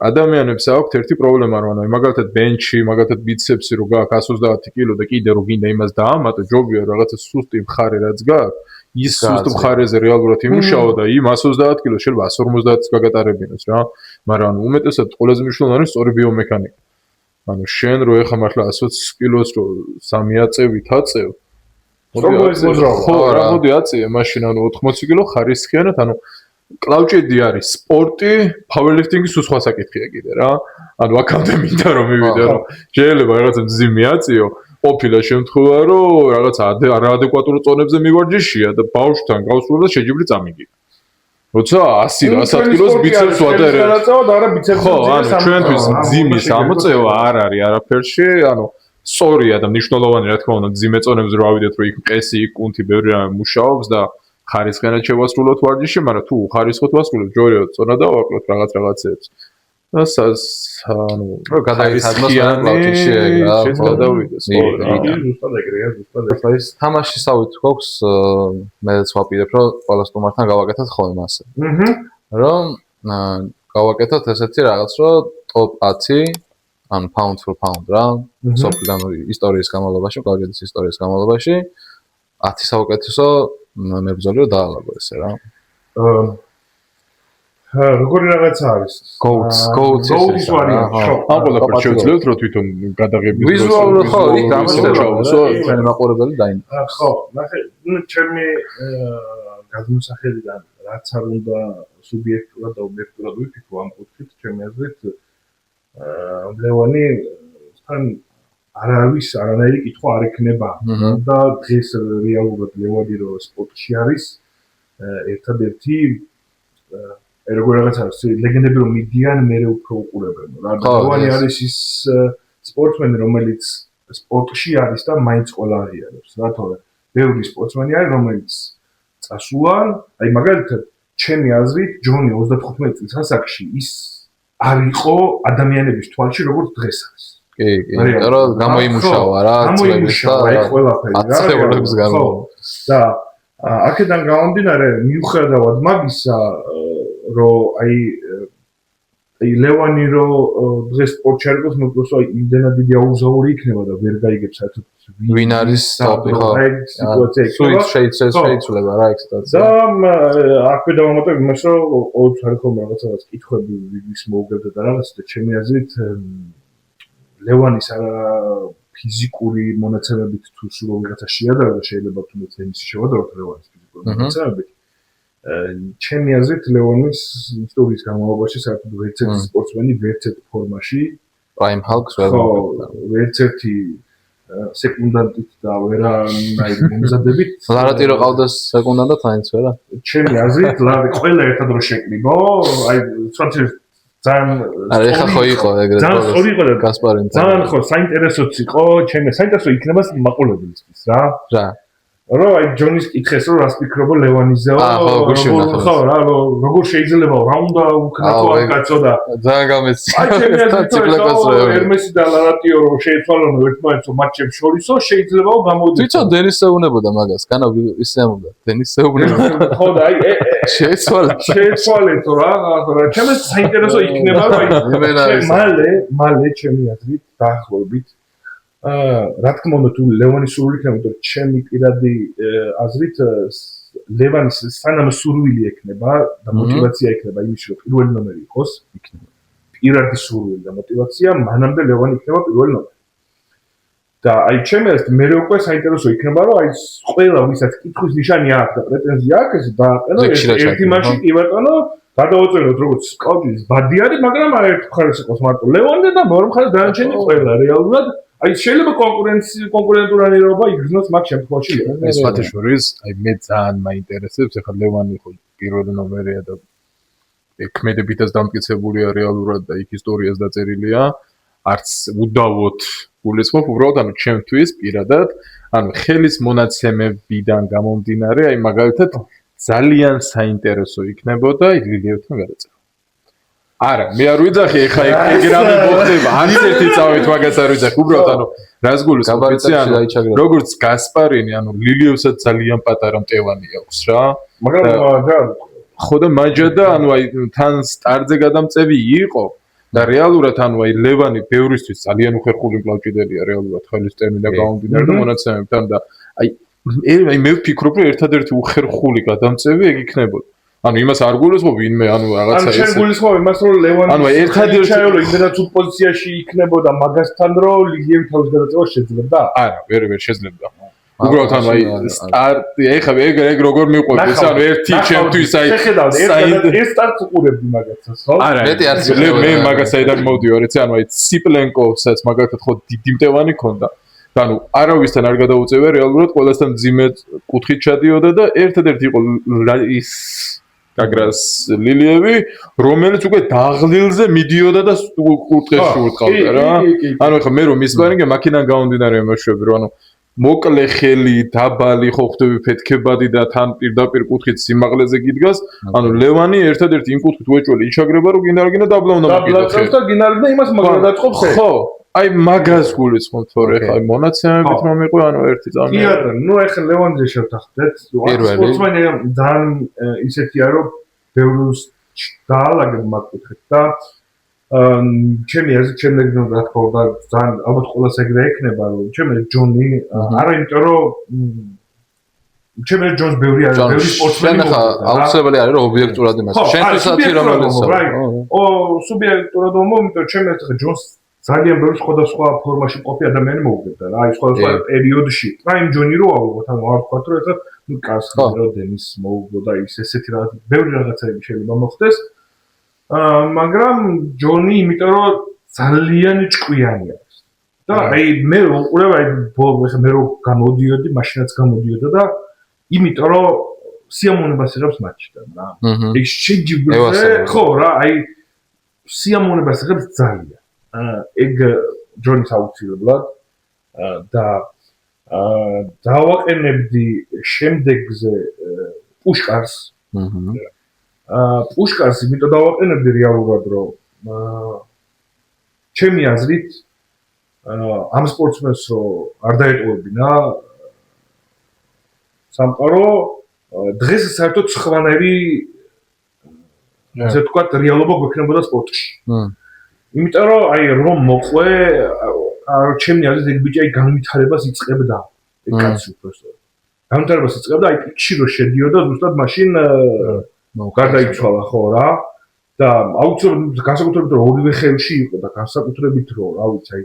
ადამიანებს აქვთ ერთი პრობლემა, რომ ანუ მაგალითად ბენჩი, მაგალითად ბიცეპსი რო გააქვს 130 კილო და კიდე რო გინდა იმას დაამატო, ჯობია რაღაცა სუსტი მხარე რაც გააქვს, ის სუსტ მხარეზე რეალურად იმუშაო და იმ 130 კილოს შეიძლება 150-ს გაგატარებინოს რა. მაგრამ ანუ უმეტესად ყველაზე მნიშვნელოვანი არის სწორი ბიომექანიკა. ანუ შენ რო ეხა მართლა 120 კილოს რო 3 აწევით აწევ. ხო, რა მოდი აწევ, მაშინ ანუ 80 კილო ხარისხიანად, ანუ კლავჭედი არის სპორტი, powerlifting-ის სხვა საკითხია კიდე რა. ანუ აქამდე მინდა რომ მივიდე, რომ შეიძლება რაღაცა მძიმე აწიო, ყოფილა შემთხვევა, რომ რაღაცა არაადეკვატურ წონებზე მივარჯიშია და ბავშვთან გავსულა და შეჯიბრი წამიგია. როცა 100 და 100 კილოს ბიცეპს ვატარე. ხო, ანუ ჩვენთვის მძიმის ამოწევა არ არის არაფერში, ანუ სწორია და მნიშვნელოვანი რა თქმა უნდა მძიმე წონებზე რო ავიდეთ, რომ იქ მყესი, იქ კუნთი ბევრი რამე მუშაობს და ხარისხიანად შევასრულოთ ვარჯიში, მაგრამ თუ ხარისხოთ ვასრულოთ, ჯორიოდ წონა დავაკლოთ რაღაცებს. და ანუ გადაიხადოს კლავჭში რა, გადავიდეს. ზუსტად ეგრეა, ზუსტად ეგრეა. ეს თამაშისავით გვაქვს, მეც ვაპირებ, რომ ყველა სტუმართან გავაკეთოთ ხოლმე ასე. რომ გავაკეთოთ ესეთი რაღაც, რომ top 10, ანუ pound for pound რა, სოფლიდან ისტორიის განმავლობაში, კლავჭედის ისტორიის განმავლობაში 10 საუკეთესო მებრძოლი რომ დაალაგო ესე რა. როგორი რაღაცა არის? Goats ის ვარიანტი. ამ ყველაფერს შევძლებთ რომ თვითონ გადაღების დროს ვიზუალურად ხო, იქ გამოსწორებსო, ჩვენი მაყურებელი დაინტერესდება. ხო, ნახე, ჩემი გადმოსახედიდან რაც არ უნდა სუბიექტურად და ობიექტურად ვიფიქრო ამ კუთხით, ჩემი აზრით ლევანი თან არავის არანაირი კითხვა არ ექნება და დღეს რეალურად ლევანი რო სპორტში არის ერთადერთი როგორ რაღაც არის ლეგენდები რომ მიდიან მე უფრო უყურებენ რა ლევანი არის ის სპორტსმენი რომელიც სპორტში არის და მაინც ყველა აღიარებს რა თორე ბევრი სპორტსმენი არის რომელიც წასულან აი მაგალითად ჩემი აზრით ჯონი 35 წლის ასაკში ის არ იყო ადამიანების თვალში როგორც დღეს არის კი, იმიტომ რომ გამოიმუშავა რა, გამოიმუშავა აი ყველაფერი რა. აწეულებს გამო. და აქედან გამომდინარე, მიუხედავად მაგისა, რომ აი ლევანი რო დღეს სპორტში არ იყოს, მოკლედ აი იმდენად დიდი აუზაური იქნება და ვერ გაიგებს საერთოდ ვინ არის ტოპი ხო. შეიძლება რა ეგ სიტუაცია. და აქვე დავამატებ იმას, რომ ყოველთვის არის ხოლმე რაღაცა კითხვები ვის მოუგებდა და რაღაც და ჩემი აზრით ლევანის ფიზიკური მონაცემებით თუ სულ რაღაცა შეადარდა შეიძლება თუნდაც იმისი შევადაროთ ლევანის ფიზიკური მონაცემებით. ჩემი აზრით ლევანის ისტორიის განმავლობაში საერთოდ ვერც ერთი სპორტსმენი ვერც ერთ ფორმაში prime hulks ვერ ვერც ერთი სეკუნდანტით და ვერანაირი მომზადებით. ლარატი რო ყავდეს სეკუნდანტად აინც ვერა. ჩემი აზრით, ლარი ყველა ერთად რო შეკრიბო, აი სპორტის ძალიან არა ეხა ხო იყო ეგრეთ ძალიან სწორი იყო და გასპარინი. ძალიან ხო საინტერესოც იყო, ჩემი საინტერესო იქნება მაყურებელისთვის რა. რა. რო აი ჯონის კითხეს რომ რას ფიქრობ ლევანიზეო ხო რა როგორ შეიძლება რა უნდა უკნათო ამ კაცო და ძალიან გამეცი აი ჩემი აზრით ერმესი და ლარატიო რო შეეცვალონ ერთმანეთს მატჩებს შორისო შეიძლება გამოდიოს თვითონ დენის ეუბნებოდა მაგას განა ისემობდა დენის ეუბნებოდა ხო და აი შეეცვალეთ რა ჩემს საინტერესო იქნება რომ აი მალე ჩემი აზრით დაახლოებით რა თქმა უნდა თუ ლევანის სურვილი იქნება თუ ჩემი პირადი აზრით ლევანის სანამ სურვილი ექნება და мотиваცია ექნება იმის რომ პირველი ნომერი იყოს იქნება პირადი სურვილი და мотиваცია მანამდე ლევანი იქნება პირველი ნომერი და აი ჩემი აზრით მე უკვე საინტერესო იქნება რომ აი ყველა ვისაც კითხვის ნიშანი აქვს და პრეტენზია აქვს დააყენო ერთი მაშინ კი ბატონო გადავაწეროთ როგორც სკაუტის ბადი არის მაგრამ არ ერთ მხარეს იყოს მარტო ლევანი და მეორე მხარეს დანარჩენი ყველა რეალურად აი შეიძლება კონკურენტურანირობა იგრძნოს მაგ შემთხვევაში. ეს ფათაშორის, აი მე ძალიან მაინტერესებს, ახლა ლევანი ხო პირველი ნომერია და ქმედებითაც დამტკიცებულია რეალურად და იქ ისტორიას დაწერილია. არც უდავოდ გულისხმობ, უბრალოდ ანუ ჩემთვის პირადად, ანუ ხელის მონაცემებიდან გამომდინარე, აი მაგალითად ძალიან საინტერესო იქნებოდა ლილიევთან გადაწერა. არა, მე არ ვიძახი ახლა ეგრამი მოხდება, არც ერთი წავით მაგას არ ვიძახი, უბრალოდ ანუ რას გულისხმობ, ანუ როგორც გასპარინი, ანუ ლილიევსაც ძალიან პატარა მტევანი აქვს რა. მაგრამ ხო და მაჯა და ანუ აი თან სტარტზე გადამწევი იყო და რეალურად ანუ აი ლევანი ბევრისთვის ძალიან უხერხული მკლავჭიდელია რეალურად ხელის ტერმინა გამომდინარე და მონაცემებთან და აი მე ვფიქრობ რომ ერთადერთი უხერხული გადამწევი ეგ იქნებოდა. ანუ იმას არ გულისხმობ ვინმე ანუ რაღაცა ეს. ანუ შენ გულისხმობ იმას რომ ლევანი ანუ ერთადერთი ჩაიოლო იმდენად თუ პოზიციაში იქნებოდა მაგასთან რომ ლილიევი თავის გადაწევა შეძლებდა? არა, ვერ შეძლებდა. უბრალოდ ანუ აი სტარტი ეხლა ეგ როგორ მიყვებდეს ანუ ერთი ჩემთვის აი ეს სტარტს უყურებდი მაგაცას ხო? არა, მე მაგას საიდან მოვდივარ, იცი ანუ აი ციპლენკოსაც მაგალითად ხო დიდი მტევანი ქონდა. ანუ არავისთან არ გადაუწევია რეალურად ყველასთან მძიმე კუთხით ჩადიოდა და ერთადერთი იყო ის გაგრას ლილიევი, რომელიც უკვე დაღლილზე მიდიოდა და კუთხეში ურტყავდა რა. ანუ ეხლა მე რომ მისპარინგე მაქინან გამომდინარე იმაშვები რომ ანუ მოკლე ხელი, დაბალი ხო ხვდები ფეთქებადი და თან პირდაპირ კუთხით სიმაღლეზე გიდგას, ანუ ლევანი ერთადერთი იმ კუთხით უეჭველი იჩაგრება რომ გინდა დააბლა უნდა მოკიდო. დაბლა და გინდა იმას მაგრამ დაწყობს ხე. ხო აი მაგას გულისხმობთ თორე ხა აი მონაცემებით მომიყვე ანუ ერთი წამი. კი არა, ნუ ეხლა ლევანზე შევთანხმდეთ. სპორტსმენი ძალიან ისეთია რომ ბევრს დაალაგებ მაგ კუთხით და ჩემი აზრით შემდეგ რა თქმა უნდა ძალიან ალბათ ყველას ეგრე ექნება რომ ჩემი ჯონი არა იმიტომ რომ ჩემი ჯონს ბევრი სპორტსმენი ხა აუცილებელი არის რომ ობიექტურად იმას შენთვისაც რომელიც სუბიექტურად მომენტო ჩემი აზრით ჯონს ძალიან ბევრი სხვადასხვა ფორმაში ყოფი ადამიანი მოუგებდა რა აი სხვადასხვა პერიოდში პრაიმ ჯონი რო ავიღოთ ანუ არ ვთქვათ რომ ეხლა ნუ კასხი რო დენის მოუგო და ის ესეთი რაღაც ბევრი რაღაცები შეიძლება მოხდეს მაგრამ ჯონი იმიტომ რომ ძალიან ჭკვიანი არის და აი მე უყურებ აი მე რო გამოდიოდი მაშინაც გამოდიოდა და იმიტომ რომ სიამოვნებას იღებს მატჩიდან რა ეგ შეჯიბრზე ხო რა აი სიამოვნებას იღებს ძალიან ეგ ჯონის აუცილებლად და დავაყენებდი შემდეგზე პუშკარს პუშკარს იმიტომ დავაყენებდი რეალურად რომ ჩემი აზრით ამ სპორტსმენს რომ არ დაეტოვებინა სამყარო დღეს საერთოდ სხვანაირი ასე ვთქვათ რეალობა გვექნებოდა სპორტში იმიტომ რომ აი რომ მოყვე ჩემი აზრით ეგ ბიჭი აი განვითარებას იწყებდა ეგ კაცი უბრალოდ განვითარებას იწყებდა აი პიკში რო შედიოდა ზუსტად მაშინ გარდაიცვალა ხო რა და აუცილებლად განსაკუთრებით რომ ორივე ხელში იყო და განსაკუთრებით რომ რა ვიცი აი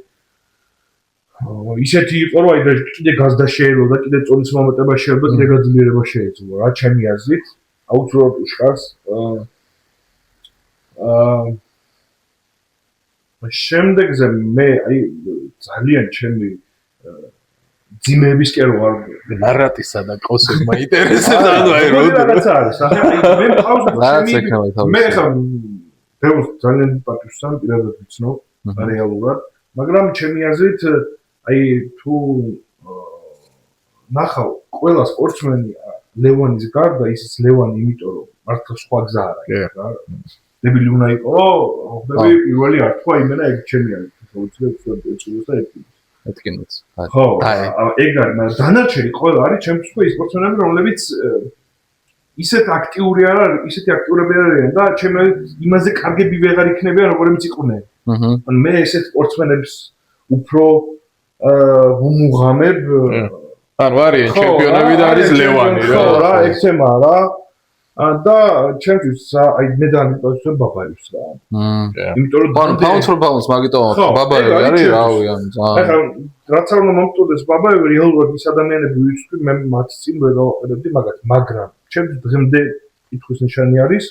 ისეთი იყო რომ აი და კიდე გაზდა შეეძლო და კიდე წონის მომეტება შეეძლო კიდე გაძლიერება შეეძლო რა ჩემი აზრით აუცილებლად უშკარს შემდეგზე მე აი ძალიან ჩემი ძიმების კი არ ნარატისა და კოსე მაინტერესებს ანუ აი რო რაღაცა არის ახლა მე მყავს მე ხა ბევრ ძალიან პატივს პირადად ვიცნობ რეალურად მაგრამ ჩემი აზრით აი თუ ნახავ ყველა სპორტსმენი ლევანის გარდა ისიც ლევანი იმიტომ რომ მართლა სხვა გზა არ არის რა დებილი უნდა იყოს ხდები პირველი არ თქვა იმენა ეგ ჩემი არის უცებ ეწუოს და ეთქინოც ხო ეგ არის მაგრამ დანარჩენი ყველა არის ჩემთვის ხო ის სპორტსმენები რომლებიც ისეთ აქტიური არ არის ისეთი აქტიურები არ არიან და ჩემი იმაზე კარგები ვეღარ იქნებიან როგორიც იყვნენ ანუ მე ესეთ სპორტსმენებს უფრო ვუმუღამებ ანუ არიან ჩემპიონები და არის ლევანი რა ეცემა რა და ჩემთვის აი მე დამიტოვებ ბაბაევს რა იმიტომ რომ ბაუნს მაგიტო ბაბაევი არის რავი ანუ ახლა რაც არ უნდა მომწოდეს ბაბაევი რეალურად ის ადამიანები ვიწყდი მე მათ წინ ვეღაყებდი მაგათ მაგრამ ჩემთვის დღემდე კითხვის ნიშანი არის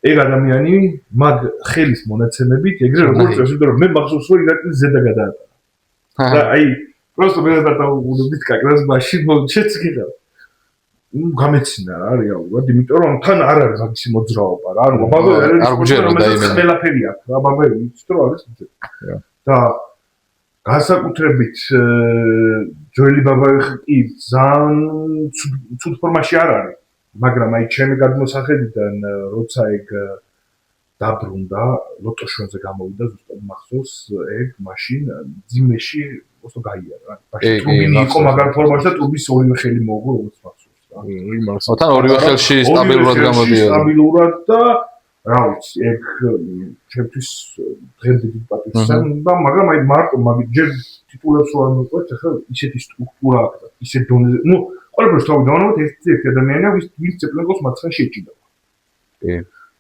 ეგ ადამიანი მაგ ხელის მონაცემებით ეგრე როგორც წესი რომ მე მახსოვს რომ ირაკლის ზედა გადაატანა და აი просто მე დავუდგით კაკრას მაშინ შეცგიდა გამეცინა რა რეალურად იმიტომ რომ თან არ არის მაგისი მოძრაობა რა ანუ ბაბაევი არ გუჯერო და იმენა ყველაფერი აქვს რა ბაბაევი იცით რომ არის და განსაკუთრებით ჯოელი ბაბაევი კი ძალიან ცუდ ფორმაში არ არის მაგრამ აი ჩემი გადმოსახედიდან როცა ეგ დაბრუნდა ლოტოშონზე გამოვიდა ზუსტად მახსოვს ეგ მაშინ ძიმეში ოსო გაიარა ბაში ტუბინი იყო მაგარ ფორმაში და ტუბის ორივე ხელი მოუღო როგორც მახსოვს თან ორივე ხელში სტაბილურად გამოდიოდა სტაბილურად და რა ვიცი ეგ ჩემთვის დღემდე პატივს და მაგრამ აი მარტო მაგ ჯერ ტიტულებს ვარ მოყვეთ ახლა ისეთი სტრუქტურა აქვს და ისეთ დონეზე ნუ ყველაფერს თავიდანვე ერთი ადამიანია ვის წეპლენკოს მაცხენ შეჭიდა კი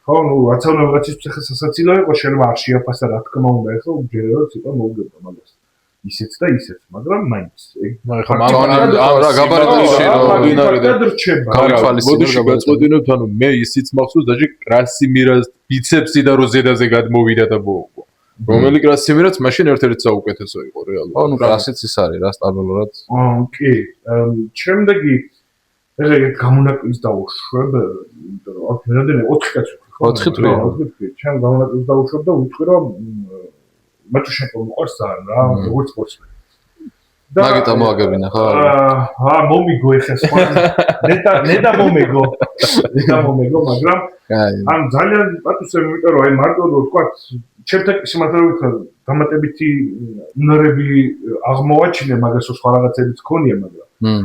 ხო ნუ რაც არ უნდა რაღაცის ახლა სასაცილო იყო შეიძლება არ შეაფასა რა თქმა უნდა ახლა უჯეროდ ცოტა მოუგებდა მაგას ისეც და ისეც მაგრამ მაინც ეგ რა გაბარიტებში მოდიში გაწყვეტინოთ ანუ მე ისიც მახსოვს დაჟე კრასიმირას ბიცეპსი და როზედაზე გადმოვიდა და მოუგო რომელი კრასიმირაც მაშინ ერთ-ერთი საუკეთესო იყო რეალურად ანუ კრასიც ის არის რა სტაბილურად კი შემდეგი ეგ გამონაკლისს დავუშვებ იმიტომ რომ აქ მერადენი 4 კაცი 4 თვე ჩემ გამონაკლისს დავუშვებ და ვიტყვი რომ მათუშენკო მოყავს ძალიან რა როგორც სპორტსმენი და მაგით მოაგებინა ხო მომიგო ეხა სხვა ნეტა მომიგო მაგრამ ან ძალიან პატუსები იმიტომ რომ აი მარტო თქვა ჩემთან სიმართლე დამატებითი უნარები აღმოვაჩინე მაგასო სხვა რაღაცებიც ქონია მაგრამ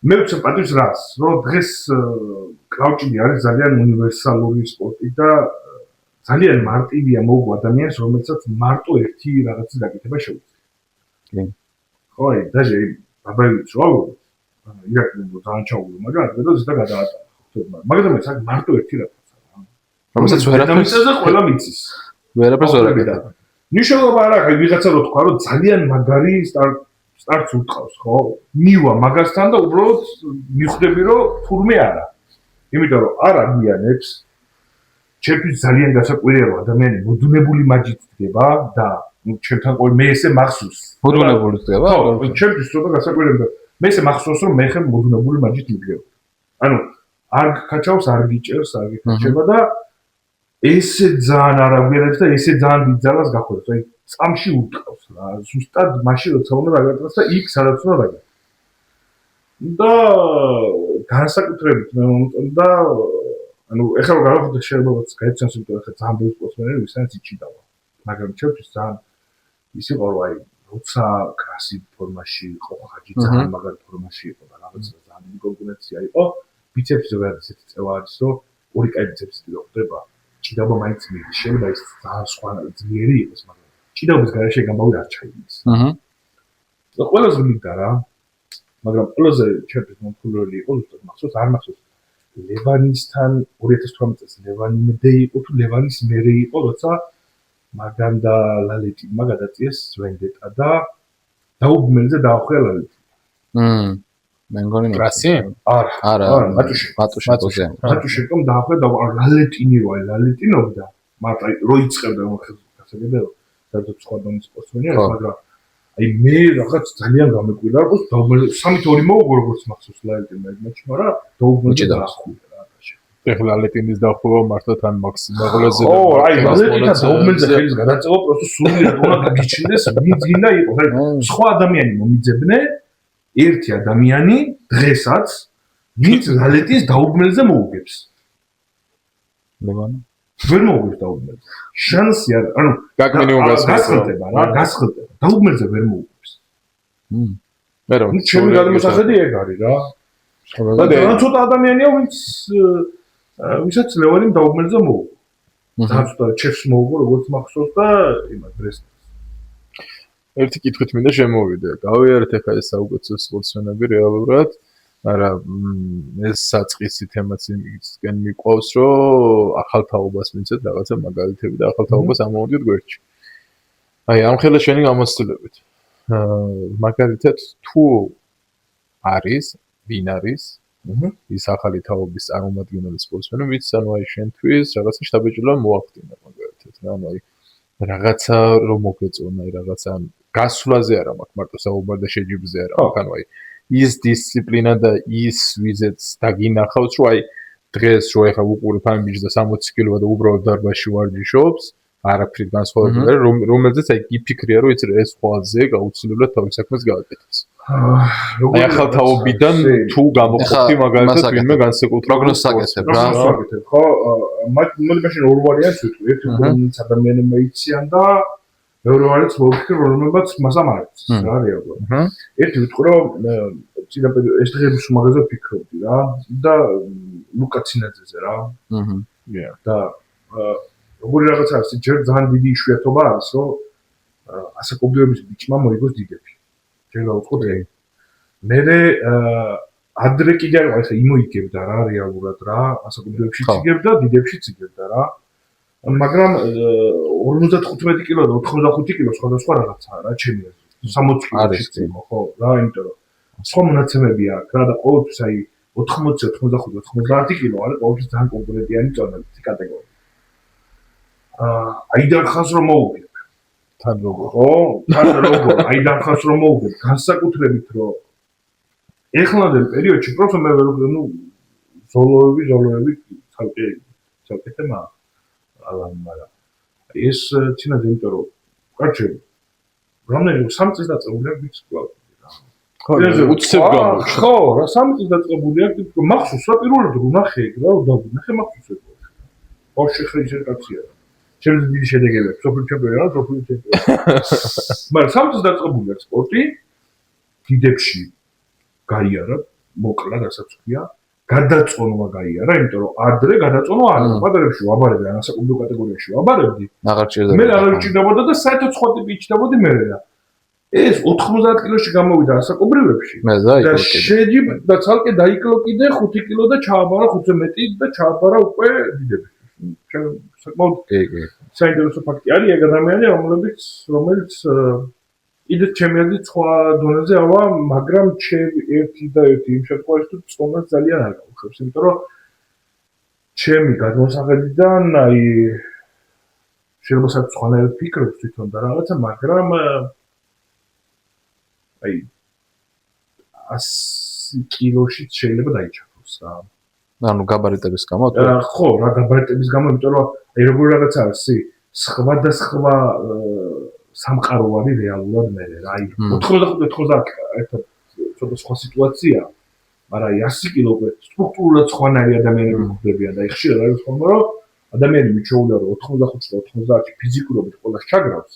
მე ვცემ პატივს რას რომ დღეს კრაუჩინგი არის ძალიან უნივერსალური სპორტი და ძალიან მარტივია მოუგო ადამიანს რომელსაც მარტო ერთი რაღაცის გაკეთება შეუძლია ხო აი დაჟე ბაბაევიც რა ირაკლი ძალიან ჩაუგო მაგრამ და ზედა გადაატანა მაგრამ ეს მარტო ერთი რაღაცა რომელსაც ვერაფერს ყველა მიცის ვერაფერს ვერ აკეთებ ნიშნულობა არ აქვს ვიღაცა რო თქვა რომ ძალიან მაგარი სტარტს უტყავს ხო მივა მაგასთან და უბრალოდ მიხვდები რომ თურმე არა იმიტომ რომ არ აღიანებს ჩემთვის ძალიან გასაკვირია რომ ადამიანი მოდუნებული მაჯით დგება და ჩემთან ყოველ მე ესე მახსოვს მოდუნებული დგება ხო ჩემთვის ცოტა გასაკვირია მე ესე მახსოვს რომ მე ხე მოდუნებული მაჯით მდგება ანუ არ გაჩავს არ გიჭერს არ გიქაჩება და ესე ძალიან არ აღიარებს და ესე ძალიან დიდ ძალას გახვევს აი წამში უტყავს რა ზუსტად მაშინ როცა უნდა დაგატყვას და იქ სადაც უნდა დაგატყვას და განსაკუთრებით მე მომწონდა ანუ ეხლა გავხდე შეიძლება გაიცნოს იმიტომ ახლა ძალიან ბევრი სპორტსმენი ვისაც იჭიდავა მაგრამ ჩემთვის ძალიან ის იყო რომ აი როცა კრასი ფორმაში იყო ხაჯი ძალიან მაგარი ფორმაში იყო და რაღაცა ძალიან დიდი კონკურენცია იყო ბიცეპსი ზოგადად ესეთი წევა არის რომ ორი კაი ბიცეპსი რო ხდება ჭიდაობა მაინც მიდის შეიძლება ის ძალიან სხვა ძლიერი იყოს მაგრამ ჭიდაობის გარეშე გამოვი არ ჩაიგდეს და ყველაზე მინდა რა მაგრამ ყველაზე ჩემთვის მომხურველი იყო ზუსტად მახსოვს არ მახსოვს ლევანისთან 2018 წელს ლევანიმდე იყო თუ ლევანის მერე იყო როცა მაგან და ლალეტინმა გადაწიეს ვენდეტა და დაუბმელზე დაახვია ლალეტი მე მგონი კრასი არა მატუშენკომ დაახვია და ლალეტინი რო აი ლალეტინობდა მაგრამ რო იწყებდა ხელსაგებელო სადაც სხვა დონის სპორტსმენი არის მაგრამ აი მე რაღაც ძალიან გამეკვირდა, რომ დაუბმელზე 3-2 მოვუგო როგორც მახსოვს ლაიტინმა ეგ მატჩი, მაგრამ დაუბმელზე დაახულა რა ბაშა. ეხლა ლეტინის დახვევა მართლაც ან მაქსიმალურზე ო, აი ლეტინა დაუბმელზე ხელის გადაწევა პროსტო სულიად უნდა გაგიჩინდეს, ვინც გინდა იყოს. აი სხვა ადამიანი მომიძებნე, ერთი ადამიანი დღესაც ვინც ლეტინის დაუბმელზე მოუგებს. მეგონა ვერ მოუგებს დაუბმელზე. შანსი არ, ანუ გაკმინიო გასხდება რა, გასხდება. დაუბმელზე ვერ მოუგებს. მე რა ნუ ჩემი გადმოსახედი ეგ არის რა. და ცოტა ადამიანია ვისაც ლევანი დაუბმელზე მოუგო. ცოტა ჩეფს მოუგო როგორც მახსოვს და იმას ბრესტს. ერთი კითხვით მინდა შემოვიდე. გავიარეთ ახლა ეს საუკეთესო სპორტსმენები რეალურად, მაგრამ ეს საწყისი თემაც იმისკენ მიყვავს, რომ ახალთაობას მიცეთ რაღაცა მაგალითები და ახალთაობას ამოვიდეთ გვერდში. აი ამ ხელა შენი გამოცდილებით. მაგალითად თუ არის, ვინ არის ის ახალი თაობის წარმომადგენელი სპორტსმენი, ვინც ანუ აი შენთვის რაღაცა შთაბეჭდილება მოახდინა მაგალითად რა, ანუ აი რაღაცა რომ მოგეწონა, აი რაღაცა გასვლაზე არა მაქვს მარტო საუბარ და შეჯიბრზე არა მაქვს, ანუ აი ის დისციპლინა და ის ვიზეც დაგინახავს, რომ აი დღეს რო ეხლა უყურებ ამ ბიჭს და 60 კილოა და უბრალოდ დარბაზში ვარჯიშობს, არაფრით განსხვავებული არა, რომელზეც აი გიფიქრია, რომ ეს ყველაზე გაუცილებლად თავის საქმეს გააკეთებს. აი ახალთაობიდან თუ გამოყოფი მაგალითად ვინმე განსაკუთრებული პროგნოზს აკეთებ რა. ხო, მოდი მაშინ ორ ვარიანტს ვიტყვი, ერთი რომელიც ადამიანებმა იციან და მეორე ვარიანტს მოვიქცე, რომელმაც მას ამარებს რა რეალურად. ერთი ვიტყვი, რომ წინაპირ ეს დღეების უმაღლესად ვფიქრობდი რა და ლუკა ცინაძეზე რა. და როგორი რაღაცა არის, ჯერ ძალიან დიდი იშვიათობა არის, რომ ასაკობრივების ბიჭმა მოიგოს დიდები. ჯერ დავუწყოთ ეგ. მერე ადრე კიდე არ ხა იმოიგებდა რა რეალურად რა, ასაკობრივებში იგებდა, დიდებშიც იგებდა რა. მაგრამ 55 კილო და 85 კილო სხვადასხვა რაღაცაა რა, ჩემი აზრით. 60 კილოში წიმო, ხო, რა, იმიტომ რომ სხვა მონაცემები აქვს რა და ყოველთვის აი 80, 85, 90 კილო არის ყოველთვის ძალიან კონკურენტიანი წონები კატეგორია. აიდან ხას რომ მოუგებ. თან როგორ. ხო, თან როგორ, აიდან ხას რომ მოუგებ, განსაკუთრებით რომ ეხლანდელ პერიოდში პროფესორ მე ნუ ზოლოები ცალკე თემა მაგრამ ეს ცინაძე იმიტომ რომ კაცი რამდენი 3 წლის დაწყებული აქვს ვიცი რა. ხო, უცებ გამოჩნდა. ხო, რა 3 წლის დაწყებული აქვს, მახსოვს რა პირველად რო ნახე ეგ რა, ნახე მახსოვს ეგ. ოშე ხეჟერ კაცია. შეიძლება დიდი შედეგები აქვს, სოფლიო ჩემპიონი რა, სოფლიო ჩემპიონი. მაგრამ 3 წლის დაწყებული აქვს სპორტი, დიდებში გაიარა, მოკლა რასაც ქვია, გადაწონვა გაიარა, იმიტომ რომ ადრე გადაწონვა არ იყო, პატარებში ვაბარებდი, ანასაკობრივ კატეგორიაში ვაბარებდი. აღარ ჭირდებოდა. მე აღარ ჭირდებოდა და საერთოდ სხვა ტიპი იჭდებოდი მე რა. ეს 90 კილოში გამოვიდა ასაკობრივებში. მე და შეჯიბ და ცალკე დაიკლო კიდე 5 კილო და ჩააბარა 5-ზე მეტი და ჩააბარა უკვე დიდები. საკმაოდ საინტერესო ფაქტი არის ეგ ადამიანი, რომელიც კიდე ჩემი აზრით სხვა დონეზე ავა, მაგრამ ერთი და ერთი იმ შემთხვევაში თუ წონას ძალიან არ გაუშვებს, იმიტომ რომ ჩემი გადმოსახედიდან აი შეიძლება საერთოდ სხვანაირად ფიქრობ თვითონ და რაღაცა, მაგრამ აი 100 კილოშიც შეიძლება დაიჩახოს რა. ანუ გაბარიტების გამო თუ ხო, რა გაბარიტების გამო, იმიტომ რომ აი როგორი რაღაცა არის, სხვადასხვა სამყარო არის რეალურად მე რა. აი 95-90 ერთად ცოტა სხვა სიტუაცია, მაგრამ აი 100 კილო უკვე სტრუქტურულად სხვანაირი ადამიანები გვხვდებიან და ხშირად არის ხოლმე რომ ადამიანი მიჩვეულია რომ 85 და 90 ფიზიკურობით ყველას ჩაგრავს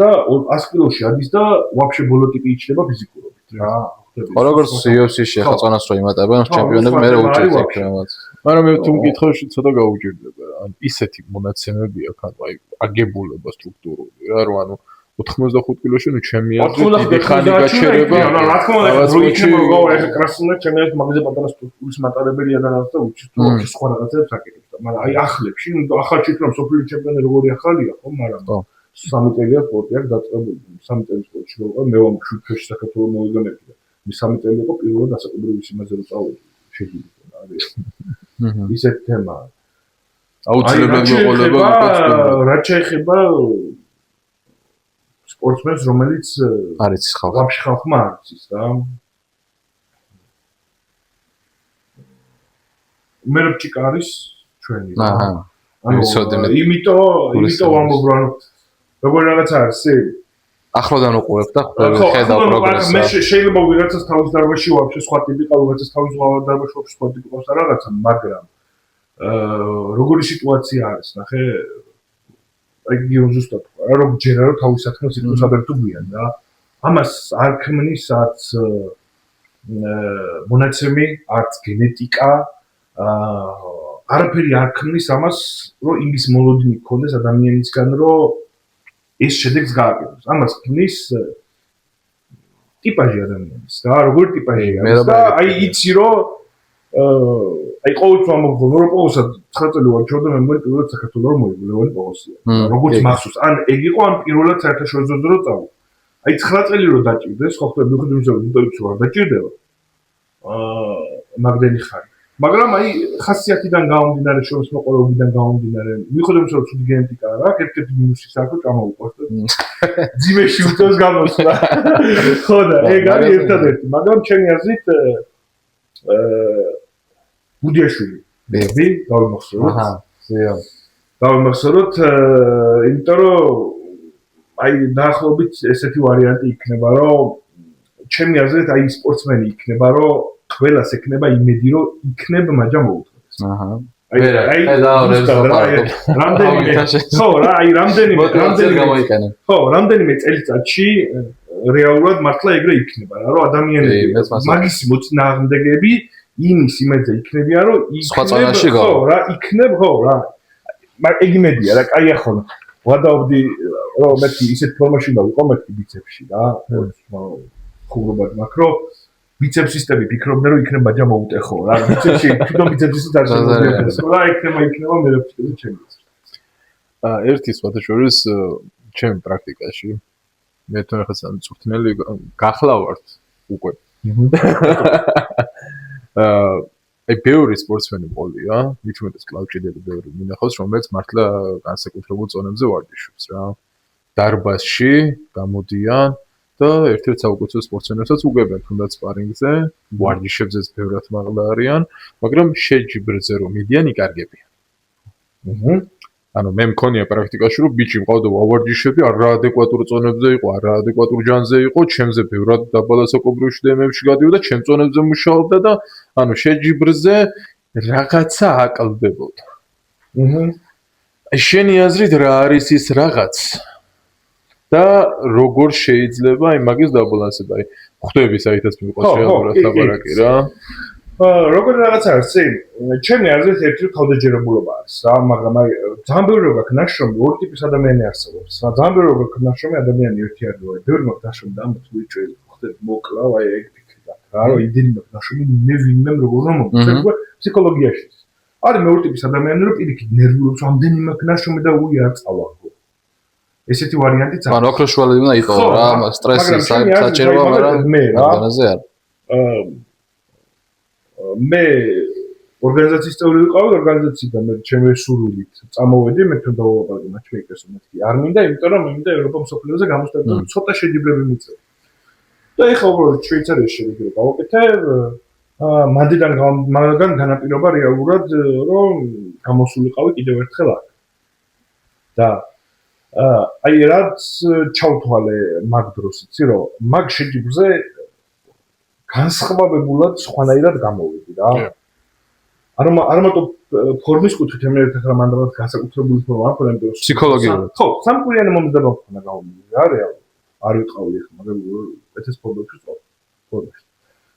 და 100 კილოში ადის და ვაფშე ბოლო ტიპი იჭდება ფიზიკურობით რა. ხო, როგორც UFC-ში ახლა წონას რო იმატებენ ჩემპიონები მე უჭერთ იქ რაღაც. მაგრამ მე თუ მკითხავში ცოტა გაუჭირდება რა. ან ისეთი მონაცემები აქვს, ანუ აი აგებულება სტრუქტურული რა, რომ ანუ 85 კილოში ნუ ჩემი აზრით დიდი ხანი გაჩერება. რა თქმა უნდა, როიქნება როგორ ეხა კრასულა ჩემი აზრით მაგაზე პატარა სტრუქტურის მატარებელია და რაღაცა უჩის თუ სხვა რაღაცებს აკეთებს. მაგრამ აი ახლებში, ნუ ახალ ჩემპიონი სოფლიო ჩემპიონი როგორი ახალია ხო, მაგრამ 3 წელია სპორტი აქვს დაწყებული. 3 წელი სპორტში ვიყავ, მე ვამ შუქეში საქართველოს მოვიგონებდი. მე 3 წელი იყო პირველად ასაკობრივი სიმაზე რო წავედი. შეგვიძლია არის. ისეთ თემაა. აუცილებლად მოყოლება რა შეიძლება სპორტსმენს, რომელიც არ იცის ხალხი. ვაფშე ხალხმა არ იცის რა. მერჩიკა არის ჩვენი. აჰა. იმიტომ ვამბობ რა როგორ რაღაცა არის ახლოდან უყურებ და ხედავ პროგრესს. მე შეიძლება ვიღაცას თავის დარბაზში ვაფშე სხვა ტიპი ყავს, ვიღაცას თავის დარბაზში ვაფშე სხვა ტიპი ყავს რაღაცა, მაგრამ როგორი სიტუაცია არის, ნახე აი ზუსტად რა რომ ჯერა რომ თავის საქმეს იტყვის აბერტუ გვიან რა. ამას არ ქმნის არც მონაცემი, არც გენეტიკა, არაფერი არ ქმნის ამას, რომ იმის მოლოდინი გქონდეს ადამიანისგან, რომ ეს შედეგს გააკეთოს. ამას ქმნის ტიპაჟი ადამიანის და როგორი ტიპაჟი არის და აი იცი რომ აი ყოველთვის ამბობ რომ პოგოსა 9 წელი ვარ ჩავდა მე მგონი პირველად საქართველოს რომ მოიგულევანი პოგოსია. როგორც მახსოვს, ან ეგ იყო ან პირველად საერთაშორისოზე რომ წავა. აი 9 წელი რომ დაჭირდეს, ხო ხდება მიუხედავად იმისა, რომ ინტერვიუში ვარ დაჭირდება. მაგდენი ხარ. მაგრამ აი ხასიათიდან გამომდინარე, შორის მოყოლობიდან გამომდინარე, მიუხედავად იმისა, რომ ცუდი გენეტიკა არ აქვს, ერთ-ერთი მინუსი საერთოდ წამოუყვარს და ძიმეში უწევს გამოსვლა. ხო და ეგ არის ერთადერთი, მაგრამ ჩემი აზრით გუდიაშვილი. ბები, გავიმახსოვროთ. აჰა, ზია. გავიმახსოვროთ, იმიტომ რომ აი დაახლოებით ესეთი ვარიანტი იქნება, რომ ჩემი აზრით აი სპორტსმენი იქნება, რომ ყველას ექნება იმედი, რომ იქნებ მაჯა მოუწოდეს. აჰა. რამდენიმე წელიწადში რეალურად მართლა ეგრე იქნება რა, რომ ადამიანები მაგისი მოწინააღმდეგეები იმის იმედზე იქნებიან, რომ იქნებ რა. ეგ იმედია რა, კაი ახლა ვადაობდი რომ მეთქი ისეთ ფორმაში დავიყო მეთქი ბიცეპსში რა, ხუმრობად მაქრო ბიცეპს სისტემი ფიქრობდნენ რომ იქნება მაჯა მოუტეხო რა ბიცეპსში თვითონ ბიცეპსიც არ შეიძლება რა იქნება მე რა ფიქრობ ჩემს ერთი სხვადასხვაშორის ჩემ პრაქტიკაში მე თვითონ ხა სამწვრთნელი გახლავართ უკვე აი ბევრი სპორტსმენი მყოლია მით უმეტეს კლავჭიდები ბევრი მინახავს რომელიც მართლა განსაკუთრებულ წონებზე ვარჯიშობს რა დარბაზში გამოდიან და ერთ-ერთ საუკეთესო სპორტსმენებსაც უგებენ თუნდაც სპარინგზე, ვარჯიშებზეც ბევრად მაღლა არიან, მაგრამ შეჯიბრზე რომ მიდიან იკარგებიან. ანუ მე მქონია პრაქტიკაში რომ ბიჭი მყავდა ვავარჯიშები, არაადეკვატურ წონებზე იყო, არაადეკვატურ ჯანზე იყო, ჩემზე ბევრად დაბალა საკობრიოში და ემებში გადიოდა, ჩემ წონებზე მუშაობდა და ანუ შეჯიბრზე რაღაცა აკლდებოდა. შენი აზრით რა არის ის რაღაც? და როგორ შეიძლება აი მაგის დაბალანსება აი ხვდები საერთოდ მიყვას რეალურად ლაბორატორი რა როგორ რაღაცა არის ჩემი აზრით ერთი თავდაჯერებულობა არის რა მაგრამ აი ძალიან ბევრი რო გაქვს ნაშრომი ორი ტიპის ადამიანი არსებობს რა ძალიან ბევრი რო გაქვს ნაშრომი ადამიანი ერთი არის ბევრი მაქვს ნაშრომი და ამათ ვიჭველი ხვდები მოკლავ აი ეგ ფიქრია რა რომ იმდენი მაქვს ნაშრომი მე ვინმე როგორ რომ მოგვიწევ ფსიქოლოგიაში არის მე ორი ტიპის ადამიანი რომ პირიქით ნერვიულობს ამდენი მაქვს ნაშრომი და უი არ წავალ ესეთი ვარიანტიც არის. ანუ ოქროშუალები უნდა იყოს რა, სტრესი საჭიროა, მაგრამ მაგაზე არ. მე ორგანიზაციის წევრი ვიყავი, ორგანიზაციიდან მე ჩემი სურვილით წამოვედი, მე თვითონ დავაბარგე მაჩვეიკასო მეთქი. არ მინდა, იმიტომ რომ მინდა ევროპა მსოფლიოზე გამოსტარდა ცოტა შეჯიბრები მიწევ. და ეხლა უბრალოდ შვეიცარიაში შევიდე გავაკეთე, მანდიდან განაპირობა რეალურად რომ გამოსულიყავი კიდევ ერთხელ აქ. და აი რაც ჩავთვალე მაგ დროს იცი რომ მაგ შეჯიბრზე განსხვავებულად სხვანაირად გამოვიდი რა. არ მარტო ფორმის კუთხით მე ერთხელ მანდამაც განსაკუთრებული ფორმა არ მქონდა იმიტომ ფსიქოლოგიურად. ხო, სამკვირიანი მომზადება მქონდა გამოვიდი რა რეალურად. არ ვიყავი ახლა მაგრამ ეთეს ფორმებში ფორმაში.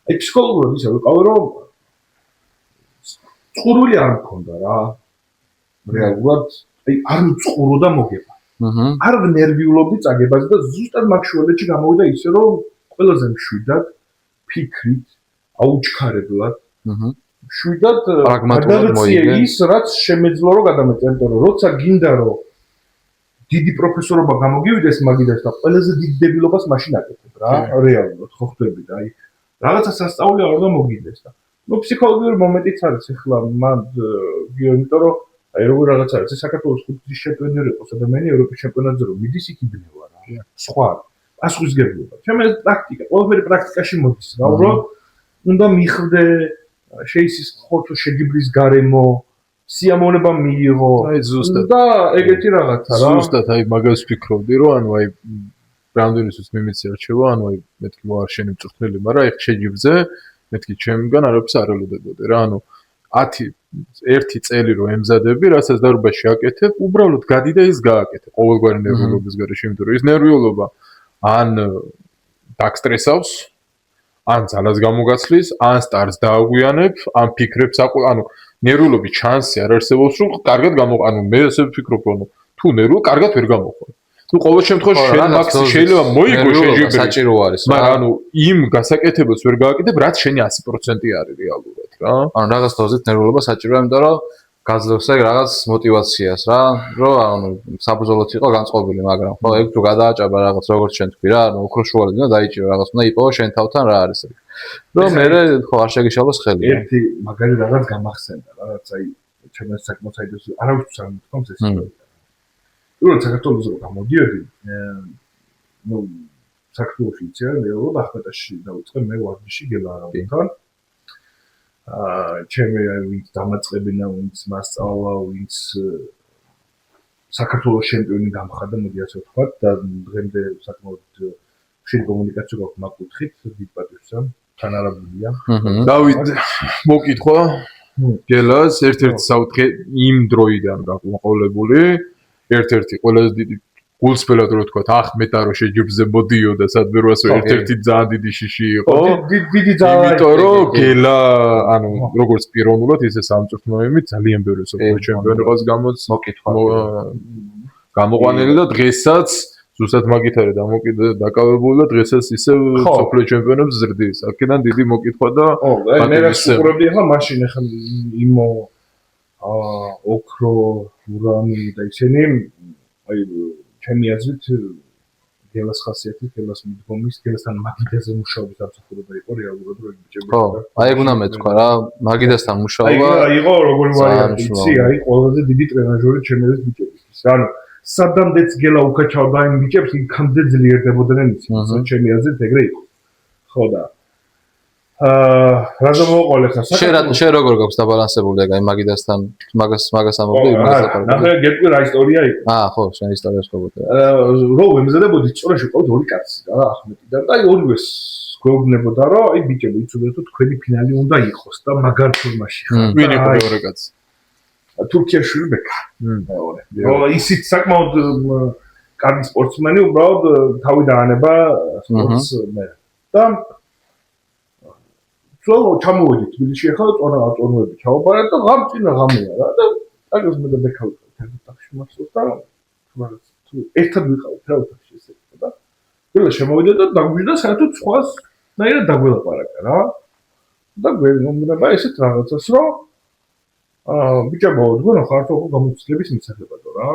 აი ფსიქოლოგიურად ისე ვიყავი რომ წყურვილი არ მქონდა რა. რეალურად აი არ მწყურო და მოგება. არ ნერვიულობდი წაგებაზე და ზუსტად მაგ შუალედში გამოვიდა ისე რომ ყველაზე მშვიდად ფიქრით აუჩქარებლად მშვიდად გადაგწია ის რაც შემეძლო რომ გადამეწე იმიტომ რომ როცა გინდა რომ დიდი პროფესორობა გამოგივიდეს მაგიდას და ყველაზე დიდ დებილობას მაშინ აკეთებ რა რეალურად ხო ხდები და აი რაღაცა სასწაული არ უნდა მოგიდეს და ნუ ფსიქოლოგიური მომენტიც არის ახლა მან იმიტომ რომ აი როგორ რაღაცა არის საქართველოს ხუთის ჩემპიონი იყოს ადამიანი ევროპის ჩემპიონატზე რომ მიდის იქ იბნევა რა სხვა პასუხისგებლობა. ჩემი პრაქტიკა, ყველაფერი პრაქტიკაში მოდის რა, უბრალოდ უნდა მიხვდე შეიძლება ხო შეგიბლის გარემო სიამოვნება მიიღო და ეგეთი რაღაცა რა. ზუსტად აი მაგას ვფიქრობდი რომ ანუ აი ბრანდონისთვის მიმიცი არჩევა, ანუ აი მეთქი მოარ შენი მწვრთნელი, მაგრამ აი შეჯიბზე მეთქი ჩემგან არაფერს არ ელოდებოდი რა, ანუ 1 წელი რომ ემზადები, რასაც დარბაში აკეთებ, უბრალოდ გადი და ის გააკეთე ყოველგვარი ნერვიულობის გარეშე, იმიტომ რომ ის ნერვიულობა ან დაგსტრესავს, ან ძალას გამოგაცლის, ან სტარს დააგვიანებ, ან ფიქრებს ანუ ნერვიულობის ჩანსი არ არსებობს, რომ კარგად ანუ მე ასე ვფიქრობ, რომ თუ ნერვიულ კარგად ვერ გამოხვალ. თუ ყოველ შემთხვევაში შენ მაქსი შეიძლება მოიგო შეჯიბრი საჭირო არის მაგრამ ანუ იმ გასაკეთებას ვერ გააკეთებ რაც შენი 100% არის რეალურად რა ანუ რაღაც დოზით ნერვულობა საჭიროა იმიტომ რომ გაძლევს ეგ რაღაც мотиваციას რა რომ ანუ საბრძოლოდ იყო განწყობილი მაგრამ ხო ეგ თუ გადააჭაბა რაღაც როგორც შენ თქვი რა ანუ უფრო შუალედ უნდა დაიჭირო რაღაც უნდა იპოვო შენ თავთან რა არის ეგ რომ მე ხო არ შეგიშალოს ხელი ერთი მაგარი რაღაც გამახსენდა რა რაც აი ჩემს საკმაოდ საიდოს არავის არ მithkoms ეს რომ საქართველოს რო გამოდიოდი ნუ საქართველოში იციან მეუბნებოდ ახმეტაში დავიწყე მე ვარჯიში გელარაბთან ჩემი ვინც დამაწყებინა ვინც მასწავლა ვინც საქართველოს ჩემპიონი გამხარდა მოდი ასე ვთქვათ და დღემდე საკმაოდ ხშირი კომუნიკაცია გვაქვს მაგ კუთხით დიდ პატივსა თანარებულია დავით მოკითხვა გელას ერთ-ერთი საუთხე იმ დროიდან გაყოლებული ერთ-ერთი ყველაზე დიდი გულსფერად რო თქვა ახმეტა რო შეჯიბზე მოდიოდა სადმე რო ასე ერთ-ერთი ძალიან დიდი შიში იყო დიდი ძალიან იმიტომ რომ გელა ანუ როგორც პიროვნულად ისე სამწვრთნოები ძალიან ბევრი სოფლიო ჩემპიონი ყავს მოკითხვა გამოყვანილი და დღესაც ზუსტად მაგით არის დაკავებული და დღესაც ისე სოფლიო ჩემპიონებს ზრდის აქედან დიდი მოკითხვა და მე რა სუყურებდი ახლა მაშინ ახლა იმო ოქრო ურანი და ისინი აი ჩემი აზრით გელას ხასიათი გელას მიდგომის გელასთან მაგიდაზე მუშაობის დამსახურება იყო რეალურად რო ბიჭები ხო აი ეგ უნდა მეთქვა რა მაგიდასთან მუშაობა აი იყო როგორი ვარიანტი იცი აი ყველაზე დიდი ტრენაჟორი ჩემი აზრით ბიჭებისთვის ანუ სადამდეც გელა უკაჩავდა იმ ბიჭებს იქამდე ძლიერდებოდნენ იცი ჩემი აზრით ეგრე იყო ხო და რაზო მოყოლე ხა შენ როგორ გაქვს დაბალანსებული ეგ აი მაგიდასთან მაგას ამბობდი მაგას აკეთებ ნახე გეტყვი რა ისტორია იყო ხო შენ ისტორიას ყოფილი რო ემზადებოდი სწორაში ყავთ ორი კაცი რა ახმეტი და აი ორივეს გვეუბნებოდა რომ აი ბიჭები იცოდეთ თუ თქვენი ფინალი უნდა იყოს და მაგარ ფორმაში ხარ ვინ იყო მეორე კაცი თურქიაშვილი ბეკა მეორე ისიც საკმაოდ კარგი სპორტსმენი უბრალოდ თავი დაანება სპორტს მე და სულ ჩამოვედი თბილისში ახლა წონები ჩავაბარა და ღამწინა ღამეა რა და აგეს მე და ბექა თახში მახსოვს და თუ ერთად ვიყავით რა თახში ესე და ყველა შემოვიდა და დაგვიჟდა საერთოდ სხვას ნაირად დაგველაპარაკა რა და გვემონდება ესეთ რაღაცას რომ ბიჭებო თქვენ ხართ უკვე გამოცდილების მისაღებადო რა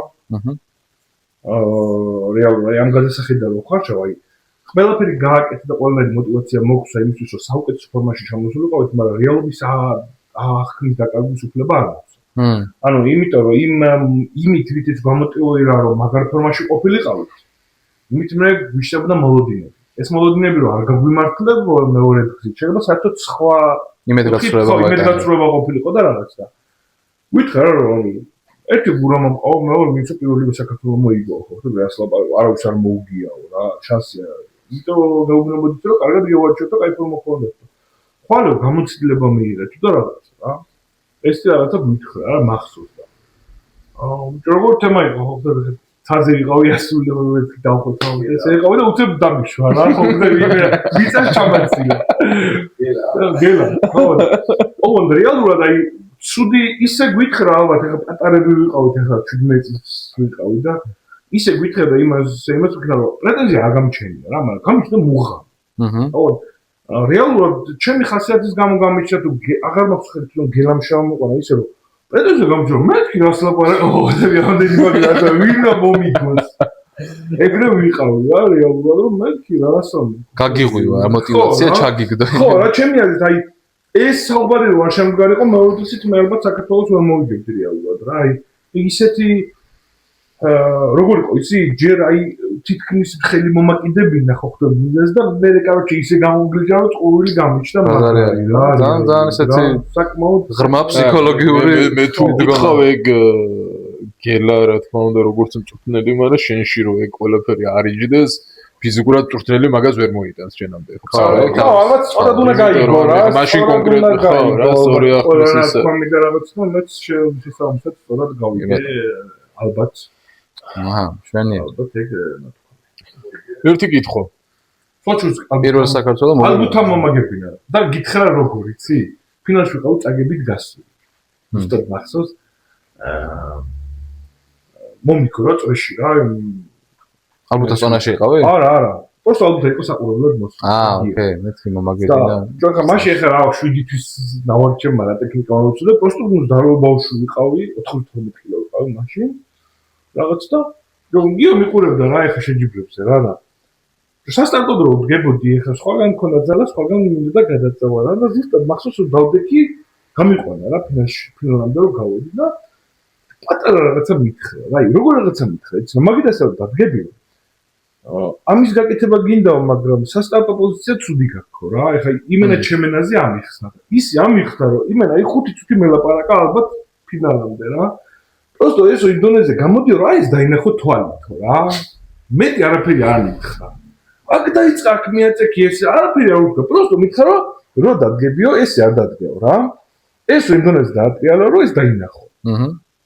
რეალურად ამ გადასახედა რო ხარ აი ყველაფერი გააკეთე და ყველანაირი мотиваცია მოგვცა იმისთვის რომ საუკეთესო ფორმაში ჩამოსულიყავით, მაგრამ რეალობის ახლის დაკარგვის უფლება არ აქვს. ანუ იმიტომ რომ იმით რითიც გამოტივირდა რა რომ მაგარ ფორმაში ყოფილიყავით, იმით მე ვიშებდა მოლოდინები. ეს მოლოდინები რომ არ გაგვიმართლებ მეორე გზით, შეიძლება საერთოდ სხვა იმედგაცრუება ყოფილიყო და რაღაც და ვითხრა რომ ერთი გურამ ყავ მეორე ვინც პირველი საქართველოს მოიგო ხო და არავის არ მოუგიაო რა შანსი არ იმიტომ გაუგნებოდით რომ კარგად გევარჩიოთ და кайფ რომ მოხონდეთ. ხვალე გამოცდილება მიიღეთ და რაღაც რა. ეს რაღაცა გითხრა რა მახსოვს და. როგორ თემა იყო ხო და თაზე ვიყავი ასული რომ დავხოთავ ეს იყავი და უცებ დამიშვა რა ხო და ვიწა ჩამაცილა. გელა ხო ოღონდ რეალურად აი ცუდი ისე გითხრა ალბათ ეხა პატარები ვიყავით ეხა 17 წლის ვიყავი და ისე გითხრა და იმას ვიქნა რომ პრეტენზია არ გამჩენია რა მაგრამ გამჩნდა მუღა ხო რეალურად ჩემი ხასიათის გამო გამიჩნდა თუ აღარ მაქვს ხელი რომ გელამშავა მოყვა ისე რომ პრეტენზია გამჩნდა მე თქვი რას ლაპარაკობ და რამდენი მაგათა ვინა მომიგოს ეგრე ვიყავი რა რეალურად რომ მე თქვი რასო გაგიღვივა мотиваცია ჩაგიგდო ხო რა ჩემი აზრით აი ეს საუბარი რო არ შემდგარიყო მეორდისით მე ალბათ საქართველოს ვერ მოვიდებდი რეალურად რა აი ისეთი როგორ იყო იცი ჯერ აი თითქმის ხელი მომაკიდებინა ხო ხდებოდეს და მე კაროჩი ისე გამოგლიჯა რომ ყურული გამიჩნდა ძალიან ესეთი საკმაოდ ღრმა ფსიქოლოგიური მე თუ ვიქავ ეგ გელა რა თქმა უნდა როგორც მწვრთნელი, მაგრამ შენში რო ეგ ყველაფერი არიჯდეს ფიზიკურად მწვრთნელი მაგას ვერ მოიტანს შენამდე. ხო, ალბათ სწორად უნდა გაიგო რა. მაშინ კონკრეტულად ხო რა, სწორი ახლის ის კომენტა რაღაც და მეც შესაბამისად სწორად გავიგე ალბათ. აჰა, შვენია. ალბათ ეგ ერთი კითხვა. ფოჩუს პირველ საქართველოს ალბუთა მომაგებინა და გითხრა როგორ იცი? ფინალში ვიყავ წაგებით გასული. ზუსტად მახსოვს მომიქრო წრეში რა ალბუთა ზონაში იყავი? არა. просто ალბუთა იყო საყურებლად მოსვლა. ოკეი, მეთქი მომაგებინა. და მაშინ ახლა რა 7 თვის ნავარჩემ მაგრამ ტექნიკა მომწოდა, просто ნუ ბავშვი ვიყავი, 95 კილო ვიყავი მაშინ. რაღაც და რომ იო მიყურებდა რა ახლა შეჯიბრებს რა და სასტარტო დრო დგებოდი ახლა სხვაგან მქონდა ძალა, სხვაგან მინდა გადაწევა რა და ზუსტად მახსოვს რომ დავდექი გამიყვანა რა ფინალამდე რომ გავედი და პატარა რაღაცა მითხრა. აი, როგორ რაღაცა მითხრა, იცი, მაგიდასა დადგებიო. ამის გაკეთება გინდაო, მაგრამ სასტარტო პოზიცია ცუდი გაქო რა. ეხლა იმენა ჩემენაზე ამიხსნა. ისი ამიხსნა, რომ იმენა 5 წუთი მელაპარაკა ალბათ ფინალამდე რა. просто ესო ინდონეზია გამოდიო რა ის დაინახო თვალითო რა. მეტი არაფერი არ მითხრა. აქ დაიწყა აქ მიაწექი ეს არაფერი არ უდგა. просто მითხრა რომ დადგებიო, ესე არ დადგეო რა. ესო ინდონეზია დაატრიალა რომ ეს დაინახო.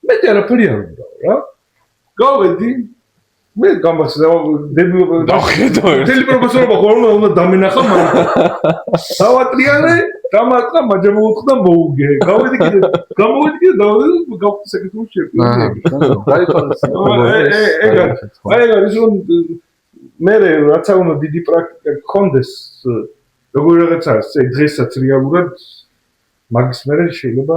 მეტი არაფერი არ უნდა რა. გავედი მე გამახსენდა დახედო თელი პროფესორობა ხოლმე უნდა დამენახა მაგრამ დავატრიალე დამატყა მაგრამ მოუხდა მოუგე გავედი კიდე გამოვედი და გავხდი საკითხი აი ეს რომ მე რაცა უნდა დიდი პრაქტიკა გქონდეს როგორ რაღაცა დღესაც რეალურად მაგის მერე შეიძლება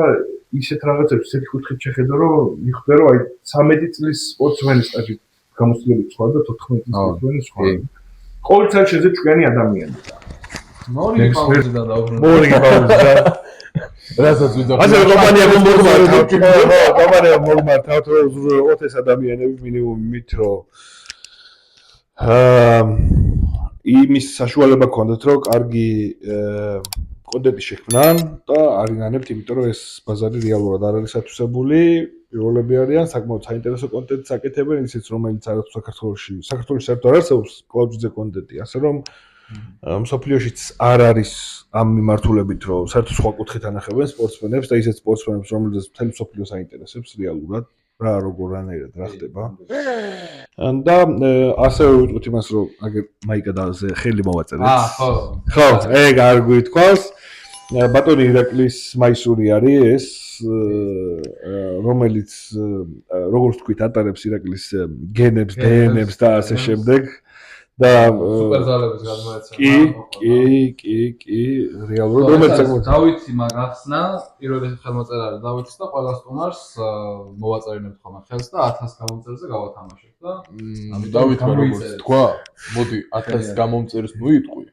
ისეთ რაღაცებს ისეთ კუთხით შეხედო რომ მიხვდე რომ აი 13 წლის სპორტსმენის სტაჟი გამოსვლებით სხვა და 14 წლის სპორტსმენის სხვა. ყოველ წელს ჩვენი ადამიანია. მორიგი პაუზი და დაუბრუნდა. მორიგი პაუზი და რასაც ვიდო. ასე კომპანია მოგმართავთ რომ უზრუნველყოთ ეს ადამიანები მინიმუმ იმით რომ იმის საშუალება გქონდეთ რომ კარგი კონტენტი შექმნან და არინანებთ იმიტომ რომ ეს ბაზარი რეალურად არ არის ათვისებული პირველები არიან საკმაოდ საინტერესო კონტენტს აკეთებენ ისიც რომელიც არც საქართველოში საერთოდ არ არსებობს კლაუჯზე კონტენტი ასე რომ მსოფლიოშიც არ არის ამ მიმართულებით რომ საერთოდ სხვა კუთხით ანახებენ სპორტსმენებს და ისეთ სპორტსმენებს რომელზეც მთელი მსოფლიო საინტერესებს რეალურად რა როგორანაირად რა ხდება და ასევე ვიტყვით იმას რომ აგერ მაიკადაზე ხელი მოვაწერეთ ხო ეგ არ გვითქვას ბატონი ირაკლის მაისური არის ეს რომელიც როგორც თქვით ატარებს ირაკლის გენებს, დნმ-ს და ასე შემდეგ და სუპერზალების გადმოეცემა. კი, რეალურად რომელიც დავითი მაგახსნა, პირველი ხელმოწერა არის დავითის და ყველა სტუმარს მოვაწერინებთ ხოლმე ხელს და 1000 გამომწერზე გავათამაშებთ და დავითმა როგორც თქვა, მოდი 1000 გამომწერს მოიტყვი.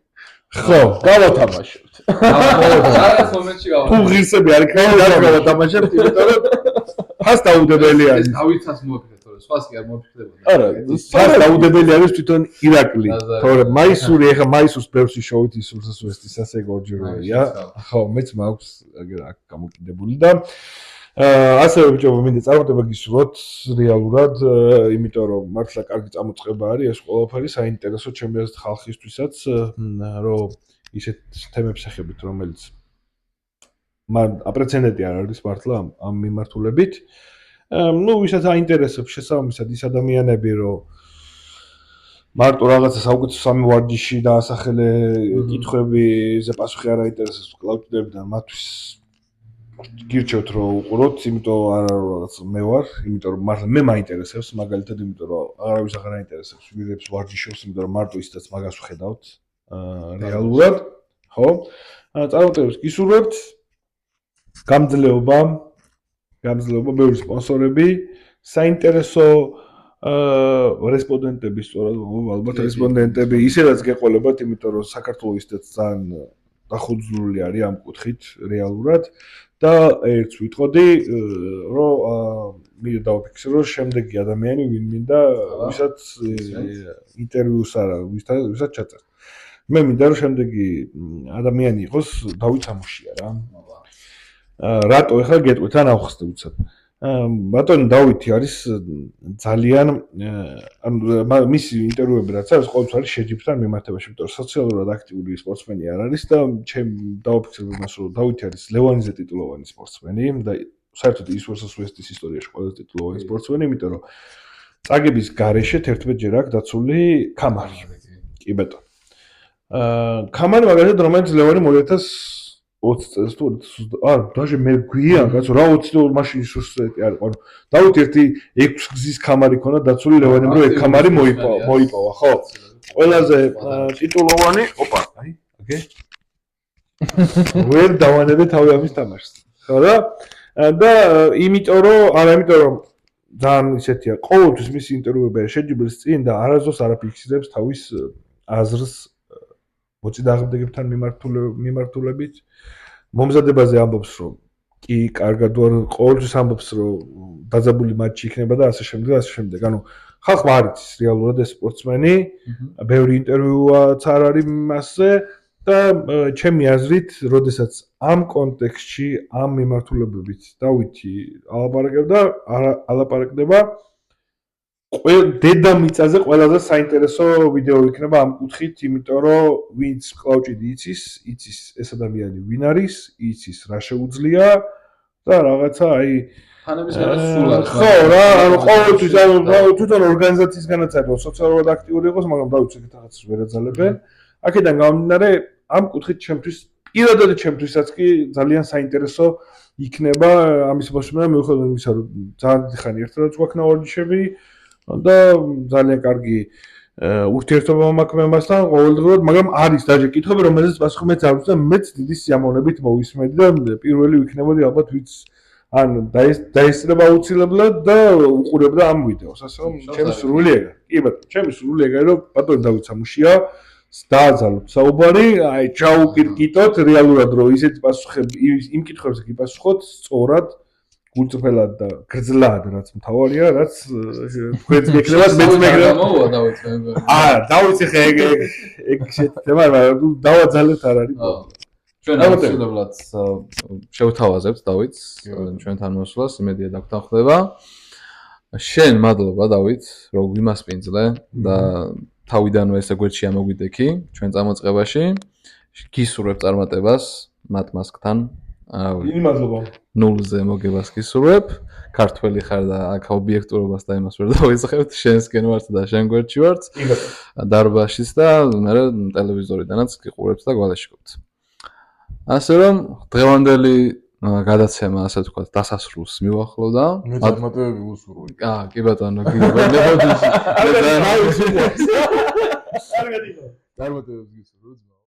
ხო, გავათამაშებთ. რაღაც მომენტში გავათამაშებთ. თუ ღირსები არ გავათამაშებთ, იმიტომ რომ ფას დაუდებელი არის. დავითას მოიფიქრეთ, თორე სხვას კი არ მოიფიქრებოდა. არა, ფას დაუდებელი არის თვითონ ირაკლი. თორე მაისური, ეხა მაისურს ბევრში შოვით ისურსას უესტის ასე გორჯეროია. ხო, მეც მაქვს აქ გამოკიდებული და ასევე ბიჭო მინდა წარმატება გისურვოთ რეალურად, იმიტომ რომ მართლა კარგი წამოწყება არის ეს ყველაფერი საინტერესო ჩემი აზრით ხალხისთვისაც, რომ ისეთ თემებს ეხებით, რომელიც მან აპრეცედენტი არ არის მართლა ამ მიმართულებით. ნუ ვისაც აინტერესებს შესაბამისად ის ადამიანები, რომ მარტო რაღაცა საუკეთესო სამი ვარჯიში დაასახელე კითხვებზე პასუხი არ აინტერესებს კლაუჯდებიდან მათთვის გირჩევთ რომ უყუროთ, იმიტომ არა რაღაც მე ვარ, იმიტომ რომ მართლა მე მაინტერესებს მაგალითად, იმიტომ რომ აღარავის აღარ აინტერესებს ვიღებს ვარჯიშობს, იმიტომ რომ მარტო ისედაც მაგას ვხედავთ რეალურად, ხო? წარმატებებს გისურვებთ. გამძლეობა, ბევრი სპონსორები, საინტერესო რესპონდენტები სწორად, ალბათ რესპონდენტები ისედაც გეყოლებათ, იმიტომ რომ საქართველოს ისედაც ძალიან დახუძვლული არის ამ კუთხით რეალურად და ერთს ვიტყოდი, რომ მინდა დავფიქსირო შემდეგი ადამიანი ვინ მინდა ვისაც ინტერვიუს არა ვისაც ჩაწერს. მე მინდა რომ შემდეგი ადამიანი იყოს დავით სამუშია რა. რატო ეხლა გეტყვით ან ავხსნე უცებ. ბატონი დავითი არის ძალიან ანუ მისი ინტერვიუები რაც არის ყოველთვის არის შეჯიბრთან მიმართებაში, იმიტომ რომ სოციალურად აქტიური სპორტსმენი არ არის და ჩემ დავაფიქსირებ იმას რომ დავითი არის ლევანიზე ტიტულოვანი სპორტსმენი და საერთოდ ის versus West-ის ისტორიაში ყველაზე ტიტულოვანი სპორტსმენი, იმიტომ რომ წაგების გარეშე 11 ჯერ აქვს დაცული ქამარი. კი ბატონო. ქამარი მაგალითად რომელიც ლევანი 2020 წელს თუ даже მე გვიან კაცო რა 20 მაშინ სუსტი არ ყო. დავით ერთი 6 გზის ქამარი ქონა დაცული ლევანიმ რომ ეგ ქამარი მოიპოვა, ხო? ყველაზე ტიტულოვანი, ოპა, აი, ოკეი. ვერ დავანებე თავი ამის თამაშს. ხო და და იმიტომ რომ ძალიან ისეთია, ყოველთვის მისი ინტერვიუები შეჯიბრის წინ და არასდროს არ აფიქსირებს თავის აზრს მოწინააღმდეგებთან მიმართულებით. მომზადებაზე ამბობს რომ კი კარგად ვარ, ყოველთვის ამბობს რომ დაძაბული მატჩი იქნება და ასე შემდეგ. ანუ ხალხმა არ იცის რეალურად ეს სპორტსმენი, ბევრი ინტერვიუაც არ არის მასზე და ჩემი აზრით, როდესაც ამ კონტექსტში, ამ მიმართულებებით დავითი ალაპარაკდება, დედამიწაზე ყველაზე საინტერესო ვიდეო იქნება ამ კუთხით, იმიტომ რომ ვინც კლაუჭიდი იცის ეს ადამიანი ვინ არის, იცის რა შეუძლია და რაღაცა აი ფანების გარეთ სულ არის. ხო რა, ანუ ყოველთვის თვითონ ორგანიზაციისგანაც არის რომ სოციალურად აქტიური იყოს, მაგრამ დაუცე რაღაცას ვერ აძალებენ. აქედან გამომდინარე ამ კუთხით პირადად ჩემთვისაც კი ძალიან საინტერესო იქნება ამის მოსმენა მიუხედავად იმისა, რომ ძალიან დიდი ხანი ერთადაც გვაქვს ნაوارჯიშები და ძალიან კარგი ურთიერთობა მაქვს მე მასთან ყოველდღიურად, მაგრამ არის დაჟე კითხვები, რომელზეც პასუხი მეც არ ვიცი და მეც დიდი სიამოვნებით მოვისმენდი და პირველი ვიქნებოდი ალბათ ვიც ან დაესწრება აუცილებლად და უყურებდა ამ ვიდეოს, ასე რომ ჩემი სრული ეგა. კი ბატონო, ჩემი სრული ეგაა, რომ ბატონი დავით სამუშია დააძალოთ საუბარი, აი ჩაუკირკიტოთ რეალურად რომ ისეთი პასუხები იმ კითხვებზე გიპასუხოთ სწორად, გულწრფელად და გრძლად, რაც მთავარია, რაც თქვენს გეკნებათ, მეც მეკნებათ. გამოვა დავით მე. დავით ხე ეგ შეთემა, მაგრამ დავაძალეთ არ არის. ჩვენ აუცილებლად შევთავაზებთ დავითს ჩვენთან მოსვლას, იმედია დაგთანხმდება. შენ მადლობა დავით, რომ გვიმასპინძლე და თავიდანვე ესე გვერდში ამოგვიდექი ჩვენ წამოწყებაში. გისურვებ წარმატებას მათმასკთან. დიდი მადლობა. ნულზე მოგებას გისურვებ. ქართველი ხარ და აქ ობიექტურობას და იმას ვერ დავიწყებთ. შენსკენ ვართ და შენ გვერდში ვართ. დარბაზშიც და მე ტელევიზორიდანაც გიყურებთ და გვალეშობთ. ასე რომ დღევანდელი გადაცემა ასე ვთქვათ დასასრულს მივახლოვდა. მე წარმატებები ვუსურვო. კი ბატონო, კი ბატონო. კარგად იყო. წარმატებებს გისურვო ძმაო.